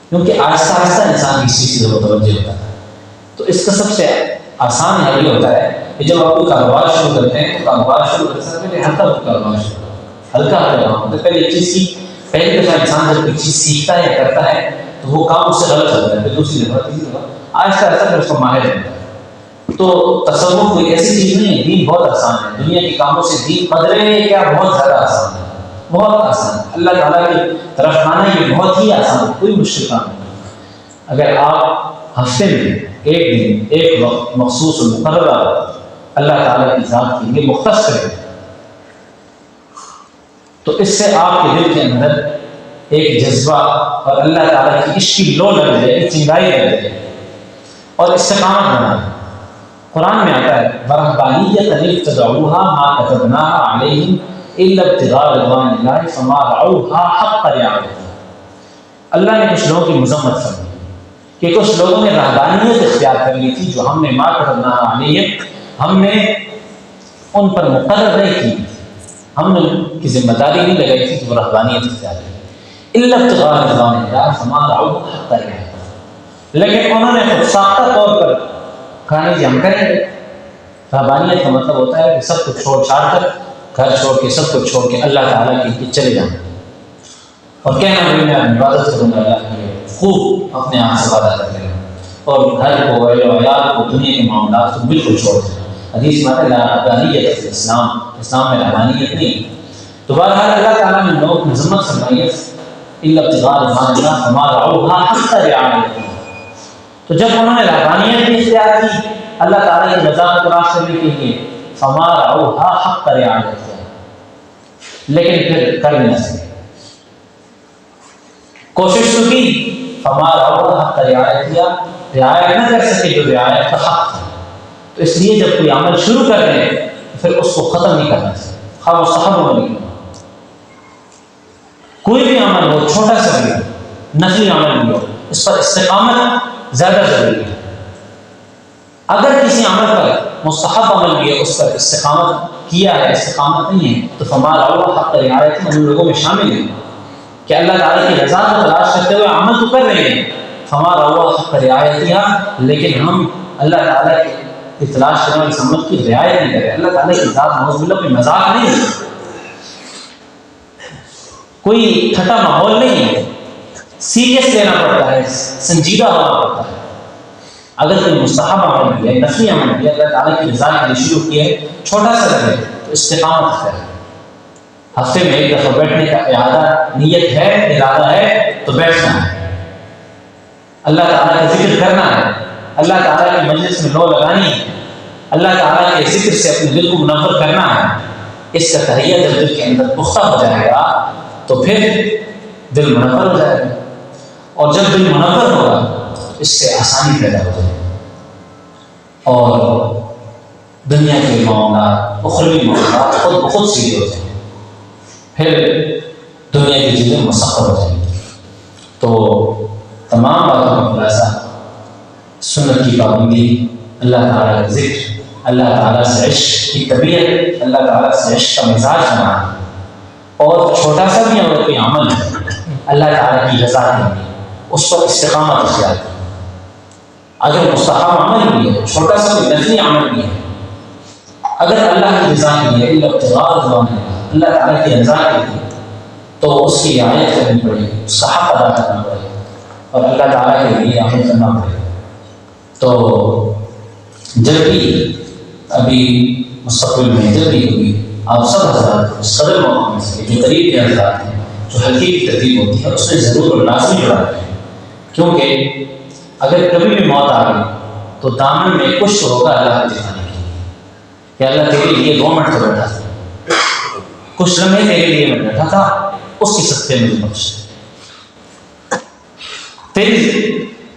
کیونکہ آہستہ آہستہ انسان کسی چیز کو متوجہ ہوتا ہے. تو اس کا سب سے آسان حل یہ ہوتا ہے کہ جب آپ کوئی کاروبار شروع کرتے ہیں تو کاروبار شروع کرتے ہیں پہلے ہلکا کاروبار شروع کرو, ہلکا کام ہوتا ہے. پہلے ایک چیز کی پہلی دفعہ انسان جب ایک چیز سیکھتا ہے یا کرتا ہے تو وہ کام اس سے غلط ہوتا ہے, پھر دوسری دفعہ تیسری دفعہ آہستہ آہستہ پھر اس کو ماہر بنتا ہے. تو تصور کوئی ایسی چیز نہیں ہے, دین بہت آسان ہے. دنیا کے کاموں سے دین قدرے کیا بہت زیادہ آسان ہے, بہت آسان ہے. اللہ تعالیٰ کی طرف آنا یہ بہت ہی آسان ہے, کوئی مشکل کام نہیں. اگر آپ ہفتے میں ایک دن, ایک وقت مخصوص و مقررہ اللہ تعالیٰ کی ذات کے لیے مختص کریں تو اس سے آپ کے دل کے اندر ایک جذبہ اور اللہ تعالیٰ کی عشق کی لو لگ جائے، چنگائی لگ جائے اور استقامت بنا ہے۔ قرآن میں آتا ہے وَرَهْبَانِيَّةً ابْتَدَعُوهَا مَا كَتَبْنَاهَا عَلَيْهِمْ إِلَّا ابْتِغَاءَ رِضْوَانِ اللَّهِ فَمَا رَعَوْهَا حَقَّ رِعَایَتِهَا۔ اللہ نے کچھ لوگوں کی مذمت فرمائی کہ کچھ لوگوں نے رہبانیت اختیار کر لی تھی جو ہم نے مَا كَتَبْنَاهَا عَلَيْهِمْ، ہم نے ان پر مقرر نہیں کی، ہم نے ان کی ذمہ داری نہیں لگائی تھی کہ وہ رہبانیت اختیار کریں، إِلَّا ابْتِغَاءَ رِضْوَانِ اللَّهِ فَمَا رَعَوْهَا حَقَّ رِعَایَتِهَا، لیکن انہوں نے خود ساختہ طور پر کہانی جی ہم کریں گے۔ رہبانیت کا مطلب ہوتا ہے کہ سب کچھ چھوڑ چھاڑ کر، گھر چھوڑ کے، سب کچھ چھوڑ کے اللہ تعالیٰ کے لیے چلے جانا اور کہنا بھی میں اپنی عبادت کروں گا اللہ کے لیے، خوب اپنے آپ سے وعدہ کرتے ہیں اور گھر کو، اہل و عیال کو، دنیا کے معاملات کو بالکل چھوڑ دیں۔ حدیث میں آتا ہے رہبانیت فی الاسلام، اسلام میں رہبانیت نہیں۔ تو بہرحال اللہ تعالیٰ نے لوگوں کی مذمت فرمائی ہے الا ابتغاء رضوان اللہ فما رعوها حق رعایتها۔ تو جب انہوں نے رہبانیت بھی اختیار کی اللہ تعالیٰ کی رضا کو تلاش کرنے کے لیے، فما رعوها حق رعایتها، لیکن پھر کر بھی نہ سکے، کوشش تو کی، فما رعوها حق رعایتها، رعایت نہ کر سکے جو رعایت کا حق تھا۔ تو اس لیے جب کوئی عمل شروع کر دیں پھر اس کو ختم نہیں کرنا چاہیے، خواہ مستحب عمل نہیں، کوئی بھی عمل ہو، چھوٹا سا بھی ہو، نفلی عمل بھی ہو، اس پر استقامت زیادہ ضروری ہے۔ اگر کسی عمل پر مستحب عمل بھی ہے، اس پر استقامت کیا ہے، استقامت نہیں ہے، تو فما رعوها حق رعایتها ان لوگوں میں شامل ہے کہ اللہ تعالیٰ کی رضا کو تلاش کرتے ہوئے عمل تو کر رہے ہیں، فما رعوها حق رعایتها، لیکن ہم اللہ تعالیٰ کی تلاش کرنے والی سمت کی رعایت نہیں کر رہے۔ اللہ تعالیٰ کی ذات نعوذ باللہ کوئی مذاق نہیں ہے، کوئی ٹھٹا ماحول نہیں ہے، سیریس لینا پڑتا ہے، سنجیدہ ہونا پڑتا ہے۔ اگر کوئی مستحب عمل بھی ہے، نفلی عمل بھی ہے، اللہ تعالیٰ کی رضا کے لیے شروع کیا ہے، چھوٹا سا لگے تو استقامت کرے۔ ہفتے میں ایک دفعہ بیٹھنے کا ارادہ، نیت ہے، ارادہ ہے تو بیٹھنا ہے، اللہ تعالیٰ کا ذکر کرنا ہے، اللہ تعالیٰ کی مجلس میں لو لگانی ہے، اللہ تعالیٰ کے ذکر سے اپنے دل کو منور کرنا ہے۔ اس کا تہیہ جب دل کے اندر پختہ ہو جائے گا تو پھر دل منور ہو جائے گا، اور جب دل منور ہوگا اس سے آسانی پیدا ہو جائے گی اور دنیا کے معاملات، اخروی معاملات خود بخود سیدھے ہو جائیں گے، پھر دنیا کی چیزیں مسخر ہو جائیں گی۔ تو تمام باتوں کا خلاصہ سنت کی پابندی، اللہ تعالیٰ کا ذکر، اللہ تعالیٰ سے عشق کی طبیعت، اللہ تعالیٰ سے عشق کا مزاج بنانا، اور چھوٹا سا بھی اگر کوئی عمل ہے اللہ تعالیٰ کی رضا کے لیے اس پر استقامت اختیار کرنا۔ اگر مستحب عمل بھی ہے، چھوٹا سا کوئی نفلی عمل بھی ہے، اگر اللہ کی رضا کے لیے، الا ابتغاء رضوان اللہ، اللہ تعالیٰ کی رضا کے لیے، تو اس کی رعایت کرنی پڑے گی، اس کا حق ادا کرنا پڑے گا اور اللہ تعالیٰ کے لیے عمل کرنا پڑے گا۔ تو جب بھی ابھی مستقبل میں جب بھی ہوگی، آپ سب حضرات اس قدر موقع میں سے جو قریب کے حضرات ہیں، جو ہلکی کی ترتیب ہوتی ہے اس میں ضرور اور لازمی جڑا رہے ہیں، کیونکہ اگر کبھی بھی موت آ گئی تو دامن میں کچھ تو ہوگا اللہ کو دکھانے کے لیے کہ اللہ تیرے لیے 2 منٹ تو بیٹھا تھا، کچھ لمحے تیرے لیے میں بیٹھا تھا، اس کی صدقے میں بخش تیری،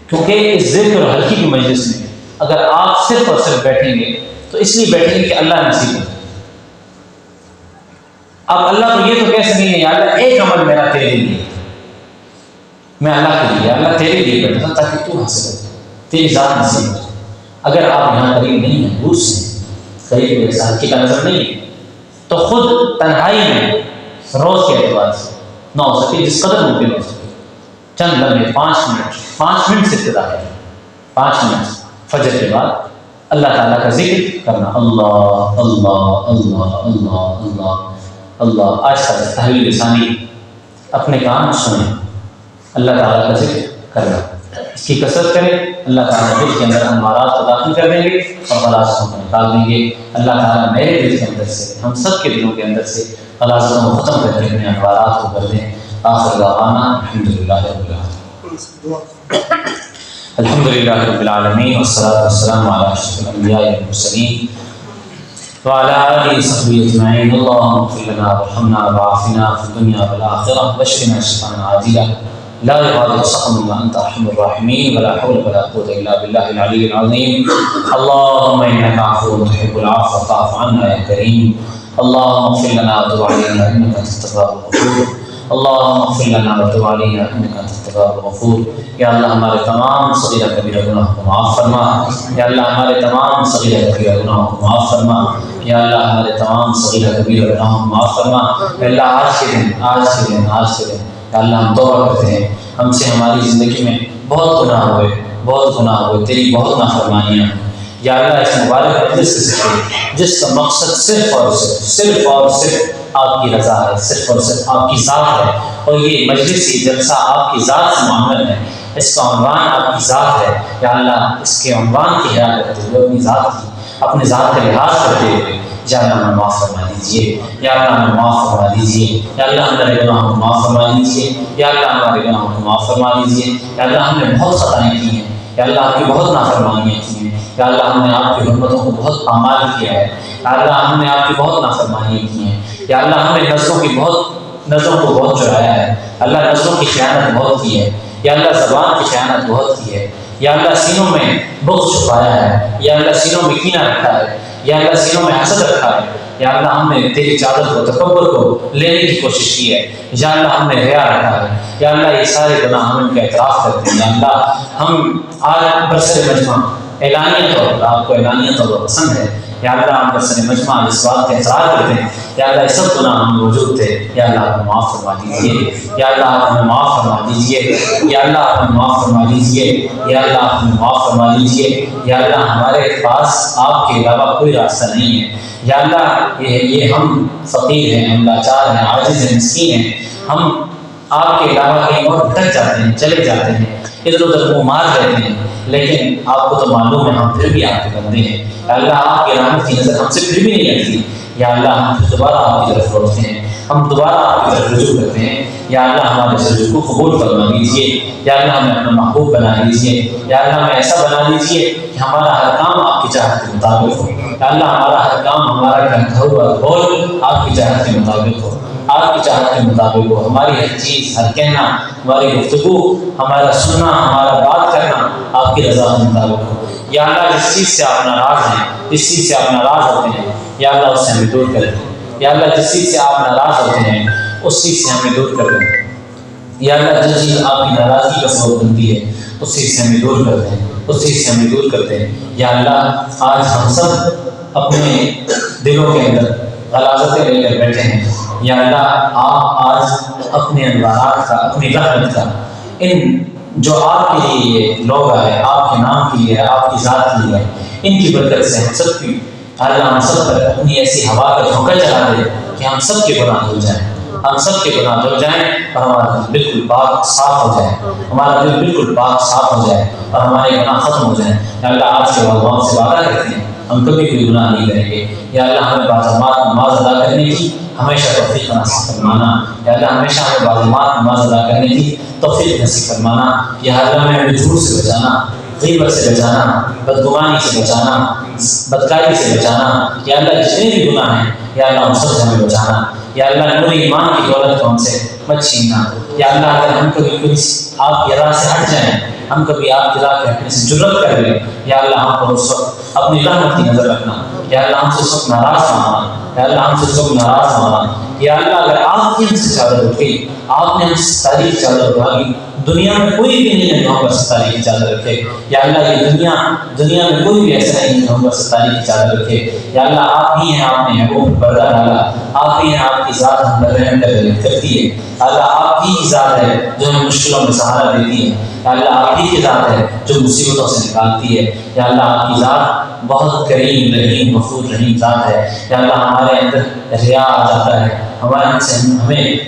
کیونکہ اس ذکر اور ہلکی کی مجلس میں اگر آپ صرف اور صرف بیٹھیں گے تو اس لیے بیٹھیں گے کہ اللہ نصیب ہو۔ اب اللہ کو یہ تو کہہ سکیں گے یا اللہ ایک عمل میرا تیرے لیے، میں اللہ کے لیے، اللہ تیرے لیے بیٹھا تھا تاکہ تو حاصل ہو، تیری ذات نصیب ہو۔ اگر آپ یہاں قریب نہیں ہیں، دور سے قریب میرے ساتھ کی کا نظر نہیں ہے، تو خود تنہائی میں روز کے اعتبار سے نہ ہو سکے، جس قدر ممکن ہو سکے چند لمحے، 5 منٹ سے ابتدا ہے، 5 منٹ فجر کے بعد اللہ تعالیٰ کا ذکر کرنا، اللہ اللہ اللہ اللہ اللہ اللہ، آہستہ آہستہ تحویل لسانی اپنے کام سنیں، اللہ تعالیٰ کا ذکر کرنا، اس کی کثرت کریں، اللہ تعالیٰ دل کے اندر انوارات کو داخل کر دیں گے اور غلاظتوں کو نکال دیں گے۔ اللہ تعالیٰ میرے دل کے اندر سے، ہم سب کے دلوں کے اندر سے غلاظتوں کو ختم کر کے اپنے انوارات کو کر دیں۔ آخر دعوانا الحمدللہ رب العالمین، الحمدللہ رب العالمین، والصلاۃ والسلام علی اشرف الانبیاء والمرسلین وعلى آله وصحبه أجمعين. اللهم اغفر لنا وارحمنا وعافنا في الدنيا والآخرة واشفنا شفاء عاجلا لا يغادر سقما إلا أنت أرحم الراحمين. ولا حول ولا قوة إلا بالله العلي العظيم. اللهم إنك عفو تحب العفو فاعف عنا يا كريم. اللهم اغفر لنا وتب علينا إنك أنت التواب الغفور. اللهم اغفر لنا وتب علينا انك انت التواب الغفور. یا اللہ ہمارے تمام صغیرہ کبیرہ گناہوں کو معاف فرما. یا اللہ ہمارے تمام صغیرہ کبیرہ گناہوں کو معاف فرما. یا اللہ ہمارے تمام صغیرہ کبیرہ گناہوں کو معاف فرما. یا اللہ آج کے دن یا اللہ ہم توبہ کرتے ہیں. ہم سے ہماری زندگی میں بہت گناہ ہوئے تیری بہت نافرمانیاں. یا اللہ اس مبارک مجلس سے جس کا مقصد صرف اور صرف آپ کی رضا ہے، صرف اور صرف آپ کی ذات ہے، اور یہ مجلس یہ جلسہ آپ کی ذات سے معاملہ ہے، اس کا عنوان آپ کی ذات ہے. یا اللہ اس کے عنوان کی خیال کرتے ہوئے اپنی ذات کا لحاظ کرتے ہوئے یا اللہ ہمیں معاف فرما دیجیے. یا اللہ ہمیں معاف فرما دیجیے. یا اللہ ہمارے گناہوں کو معاف فرما دیجیے. یا اللہ ہمارے گناہوں کو معاف فرما دیجیے. یا اللہ ہم نے بہت خطائیں کی ہیں. یا اللہ آپ کی بہت نافرمانیاں کی ہیں. یا اللہ ہم نے آپ کی حرمتوں کو بہت پامال کیا ہے. یا اللہ ہم نے آپ کی بہت نافرمانیاں کی ہیں. یا اللہ ہم نے نظروں کو بہت چڑھایا ہے. اللہ نظروں کی خیانت بہت کی ہے. یا اللہ زبان کی خیانت بہت کی ہے. یا اللہ سینوں میں بغض چھپایا ہے. یا اللہ سینوں میں کینہ رکھا ہے. یا اللہ سینوں میں حسد رکھا ہے. یا اللہ ہم نے تیری چادر کو تکبر کو لینے کی کوشش کی ہے. یا اللہ ہم نے ریا رکھا ہے. یا اللہ یہ سارے گناہ ہم ان کا اعتراف کرتے ہیں. یا اللہ ہم آج برسر مجمع اعلانیہ طور پر آپ کو اعلانیہ طور پر پسند ہے. یا اللہ ہم برسر مجمع اس بات کا اقرار کرتے ہیں. یا اللہ یہ سب گناہ ہم موجود تھے. یا اللہ ہمیں معاف فرما دیجیے. یا اللہ آپ ہمیں معاف فرما دیجیے. یا اللہ آپ ہمیں معاف فرما دیجیے. یا اللہ آپ ہمیں معاف فرما دیجیے. یا اللہ ہمارے پاس آپ کے علاوہ کوئی راستہ نہیں ہے. یا اللہ یہ ہم فقیر ہیں، ہم لاچار ہیں، عاجز ہیں، مسکین ہیں. ہم آپ کے علاوہ کہیں اور بھٹک جاتے ہیں، چلے جاتے ہیں، ادھر ادھر منہ مار رہتے ہیں، لیکن آپ کو تو معلوم ہے ہم پھر بھی آپ کے بندے ہیں. یا اللہ آپ کی رحمت کی نظر ہم سے پھر بھی نہیں لگتی. یا اللہ ہم پھر دوبارہ آپ کی طرف لوٹتے ہیں، ہم دوبارہ آپ کی طرف رجوع کرتے ہیں. یا اللہ ہمارے رجوع کو قبول فرما دیجیے. یا اللہ ہمیں اپنا محبوب بنا دیجیے. یا اللہ ہمیں ایسا بنا دیجیے کہ ہمارا ہر کام آپ کی چاہت کے مطابق ہو. یا اللہ ہمارا ہر کام، ہمارا ہوا قول آپ کی چاہت کے مطابق ہو، آپ کی چاہت کے مطابق ہو. ہماری ہر چیز، ہر کہنا، ہماری گفتگو، ہمارا سننا، ہمارا بات کرنا آپ کی رضا کے مطابق ہو. یا اللہ جس چیز سے آپ ناراض ہیں، جس چیز سے آپ ناراض ہوتے ہیں، یا اللہ اس سے ہمیں دور کر دیں. یا اللہ جس چیز سے آپ ناراض ہوتے ہیں اس چیز سے ہمیں دور کر دیں. یا اللہ جس چیز آپ کی ناراضگی کا سبب بنتی ہے اس چیز سے ہمیں دور کر دیں، اس چیز سے ہمیں دور کر دیں. یا اللہ آج ہم سب اپنے دلوں کے اندر غلاظتیں لے کر بیٹھے ہیں. یا اللہ آپ آج اپنے انوارات کا، اپنی رحمت کا، ان جو آپ کے لیے یہ لوگ آئے، آپ کے نام کے لیے، آپ کی ذات کے لیے، ان کی برکت سے ہم سب کی اللہ ہم سب پر اپنی ایسی ہوا کا جھونکا چلا دے کہ ہم سب کے گناہ دھل جائیں، ہم سب کے گناہ دھل جائیں اور ہمارا دل بالکل پاک صاف ہو جائے، ہمارا دل بالکل پاک صاف ہو جائے اور ہمارے گناہ ختم ہو جائیں. یا اللہ آج کے بعد ہم سے وعدہ کرتے ہیں ہم کبھی کوئی گناہ نہیں کریں گے. یا اللہ ہمیں باجماعت نماز ادا کرنے کی ہمیشہ توفیق نصیب فرمانا. یا اللہ ہمیشہ ہمیں باجماعت نماز ادا کرنے کی توفیق نصیب فرمانا. یا اللہ ہمیں جھوٹ سے بچانا، غیبت سے بچانا، بدگمانی سے بچانا، بدکاری سے بچانا. یا اللہ جتنے بھی گناہ ہیں یا اللہ ہم سب سے ہمیں بچانا. یا اللہ نور ایمان کی دولت کو ہم سے مت چھیننا. یا اللہ اگر ہم کبھی کچھ آپ کی راہ سے ہٹ جائیں، ہم کبھی آپ کی راہ پہ ہٹنے سے جرت کر لیں، یا اللہ ہم پر اس وقت اپنی رحمت کی نظر رکھنا. یا اللہ ہم سے اس وقت ناراض ہونا. یا اللہ ہم سے اس وقت ناراض ہونا. یا اللہ اگر آپ کی ہم سے چادر اٹھ گئی، آپ نے ہم سے تاریخ چادر اٹھا دی، دنیا میں کوئی بھی نہیں ہے جو ہم پر ستاری کی چادر رکھے. یا اللہ یہ دنیا میں کوئی بھی ایسا نہیں ہے جو ہم پر ستاری کی چادر رکھے. یا اللہ آپ ہی ہیں، آپ نے حقوق پر پردہ ڈالا، آپ ہی ہیں، آپ کی ذات ہم پر رحم کرتی ہے. اللہ آپ ہی کی ذات ہے جو ہمیں مشکلوں میں سہارا دیتی ہے. یا اللہ آپ ہی کی ذات ہے جو مصیبتوں سے نکالتی ہے. یا اللہ آپ کی ذات بہت کریم، رحیم، غفور رحیم ذات ہے. یا اللہ ہمارے اندر ریا آ جاتا ہے، ہمیں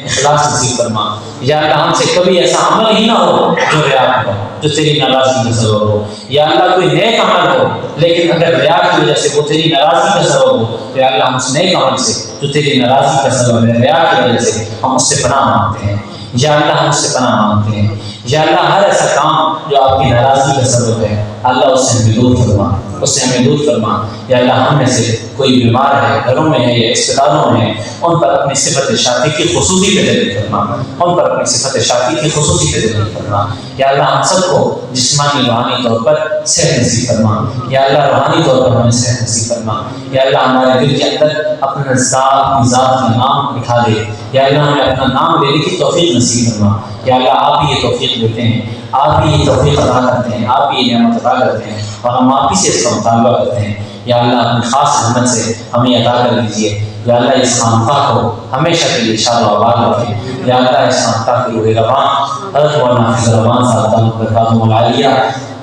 اخلاص نصیب فرما. یا اللہ ہم سے کبھی ایسا عمل ہی نہ ہو جو ریا ہو، جو تیری ناراضگی کا سبب ہو. یا اللہ کوئی نیک عمل ہو لیکن اگر ریا کی وجہ سے وہ تیری ناراضگی کا سبب ہو، تو یا اللہ ہم اس نیک عمل سے جو تیری ناراضگی کا سبب ہے ریا کی وجہ سے، ہم اس سے پناہ مانگتے ہیں. یا اللہ ہم اس سے پناہ مانگتے ہیں. یا اللہ ہر ایسا کام جو آپ کی ناراضگی کا سبب ہے اللہ اس سے ہمیں دور فرما، اس سے ہمیں دور فرما۔ یا اللہ ہم میں سے کوئی بیمار ہے، گھروں میں ہے یا اسپتالوں میں ہے، ان پر اپنی صفت شافی کی خصوصی تجلی فرما، ان پر اپنی صفت شافی کی خصوصی تجلی فرما۔ یا اللہ ہم سب کو جسمانی روحانی طور پر صحت نصیب فرما، یا اللہ روحانی طور پر ہمیں صحت نصیب فرما۔ یا اللہ ہمارے دل کے اندر اپنا ذات کا نام بٹھا دے، یا اللہ ہمیں اپنا نام لینے کی توفیق نصیب فرما۔ یا اللہ آپ ہی یہ توفیق دیتے ہیں، آپ ہی یہ توفیق عطا کرتے ہیں، آپ ہی یہ نعمت عطا کرتے ہیں، اور ہم آپ ہی سے اس کا مطالبہ کرتے ہیں۔ یا اللہ اپنی خاص رحمت سے ہمیں عطا کر دیجیے۔ یا اللہ اس خانقاہ کو ہمیشہ کے لیے شاد و آباد رکھیں۔ یا اللہ اس خانقاہ کی روح رواں حضرت مولانا حافظ رحمان صاحب برکاتہم العالیہ،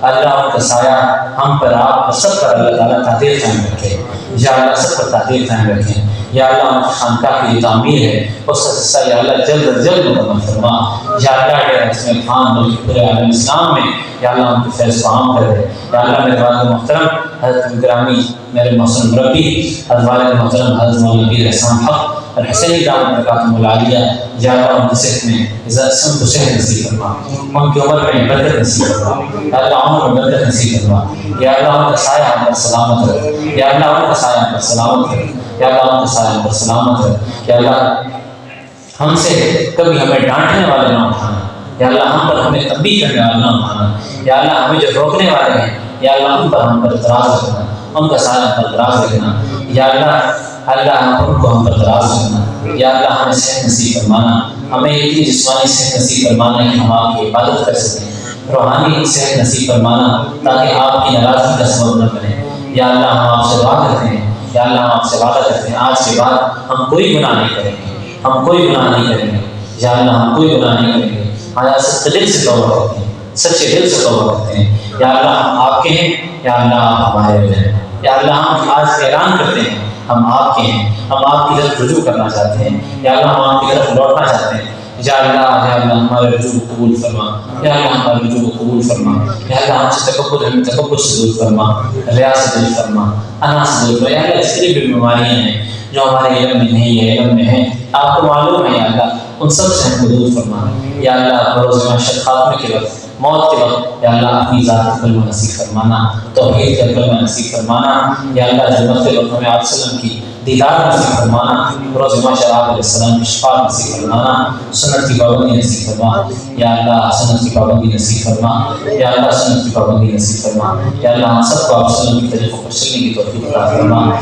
اللہ ان کا سایہ ہم پر، آپ پر، سب پر اللہ تعالیٰ تعدیر قائم رکھے۔ یا اللہ سب پر تعدیر قائم رکھیں۔ یا اللہ ان کی خانقاہ کی جو تعمیر ہے اس کا حصہ یا اللہ جلد از جلد مکمل فرما۔ یا اللہ ڈیرہ اسماعیل خان بلکہ پورے عالم اسلام میں یا اللہ ان کی فیض کو عام کر دے۔ یا اللہ میرے والد محترم حضرت گرامی میرے محسن مربی حضرت والد محترم حضرت مولانا پیر احسان حق الحسینی دامت برکاتہم العالیہ، یا اللہ ان کی صحت میں عزت کو صحت نصیب فرما، ان کی عمر میں برکت نصیب فرما، یا اللہ عمر میں برکت نصیب فرما۔ یا اللہ ان کا سایہ ہم پر سلامت رکھ، یا اللہ ان کا سایہ ہم پر سلامت رکھ، یا اللہ ان کا سایہ ہم پر سلامت رکھ۔ یا اللہ ہم سے کبھی ہمیں ڈانٹنے والے نہ اٹھانا، یا اللہ ہم پر ہمیں تنبیہ کرنے والے نہ اٹھانا، یا اللہ ہمیں جو روکنے والے ہیں یا اللہ ان پر ہم پر اعتراض رکھنا، ان کا سایہ ہم پر دراز رکھنا۔ یا اللہ ان کو ہم پر دراز رکھنا۔ یا اللہ ہمیں صحت نصیب فرمانا، ہمیں اتنی جسمانی صحت نصیب فرمانا کہ ہم آپ کی عبادت کر سکیں، روحانی صحت نصیب فرمانا تاکہ آپ کی ناراضگی کا سبب نہ بنے۔ یا اللہ ہم آپ سے دعا کرتے ہیں، یا اللہ ہم آپ سے وعدہ کرتے ہیں آج کے بعد ہم کوئی گناہ نہیں کریں گے، ہم کوئی گناہ نہیں کریں گے۔ یا اللہ ہم کوئی گناہ نہیں کریں گے، آیا سچے دل سے توبہ کرتے ہیں، سچے دل سے توبہ کرتے ہیں۔ یا اللہ ہم آپ کے ہیں، یا اللہ آپ ہمارے ہیں۔ یا اللہ ہم آج اعلان کرتے ہیں ہم آپ کے ہیں، ہم آپ کی طرف رجوع کرنا چاہتے ہیں، یا اللہ ہم آپ کی طرف لوٹنا چاہتے ہیں۔ یا اللہ ہمارے رجوع کو قبول فرما، یا اللہ ہمارے رجوع کو قبول فرما۔ یا اللہ ہم سے تکبر، ہمیں تکبر سے دور فرما، ریا سے دور فرما، انا سے دور فرما۔ یا اللہ اس طرح بھی بیماریاں ہیں جو ہمارے علم میں نہیں ہے، علم میں ہیں، آپ کو معلوم ہے، یا اللہ ان سب سے ہم کو دور فرما۔ یا اللہ بروز محشر خاتمے کے وقت، موت کے وقت، یا اللہ اپنی ذات کا کلمہ نصیب فرمانا، توحید کا کلمہ نصیب فرمانا۔ یا اللہ جنت کے وقت ہمیں آپ صلی اللہ علیہ وسلم کی دیدار نصیب فرمانا، روز محشر آپ علیہ السلام کی شفاعت نصیب فرمانا، سنت کی پابندی نصیب فرما۔ یا اللہ سنت کی پابندی نصیب فرما، یا اللہ سنت کی پابندی نصیب فرما۔ یا اللہ ہم سب کو آپ صلی اللہ علیہ وسلم کی طریقوں پر چلنے کی توفیق عطا فرما۔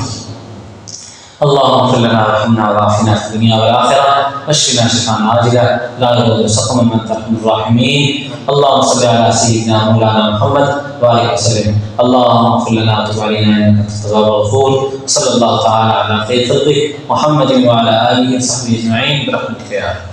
اللهم اغفر لنا وارحمنا وعافنا في الدنيا والآخرة واشفنا شفاء عاجلا لا يغادر سقما من أرحم الراحمين. اللهم صل على سيدنا مولانا محمد وآله وسلم. اللهم اغفر لنا وتب علينا إنك أنت التواب الغفور. صلى الله تعالى على خير خلقه محمد وعلى آله وصحبه أجمعين برحمتك يا رب.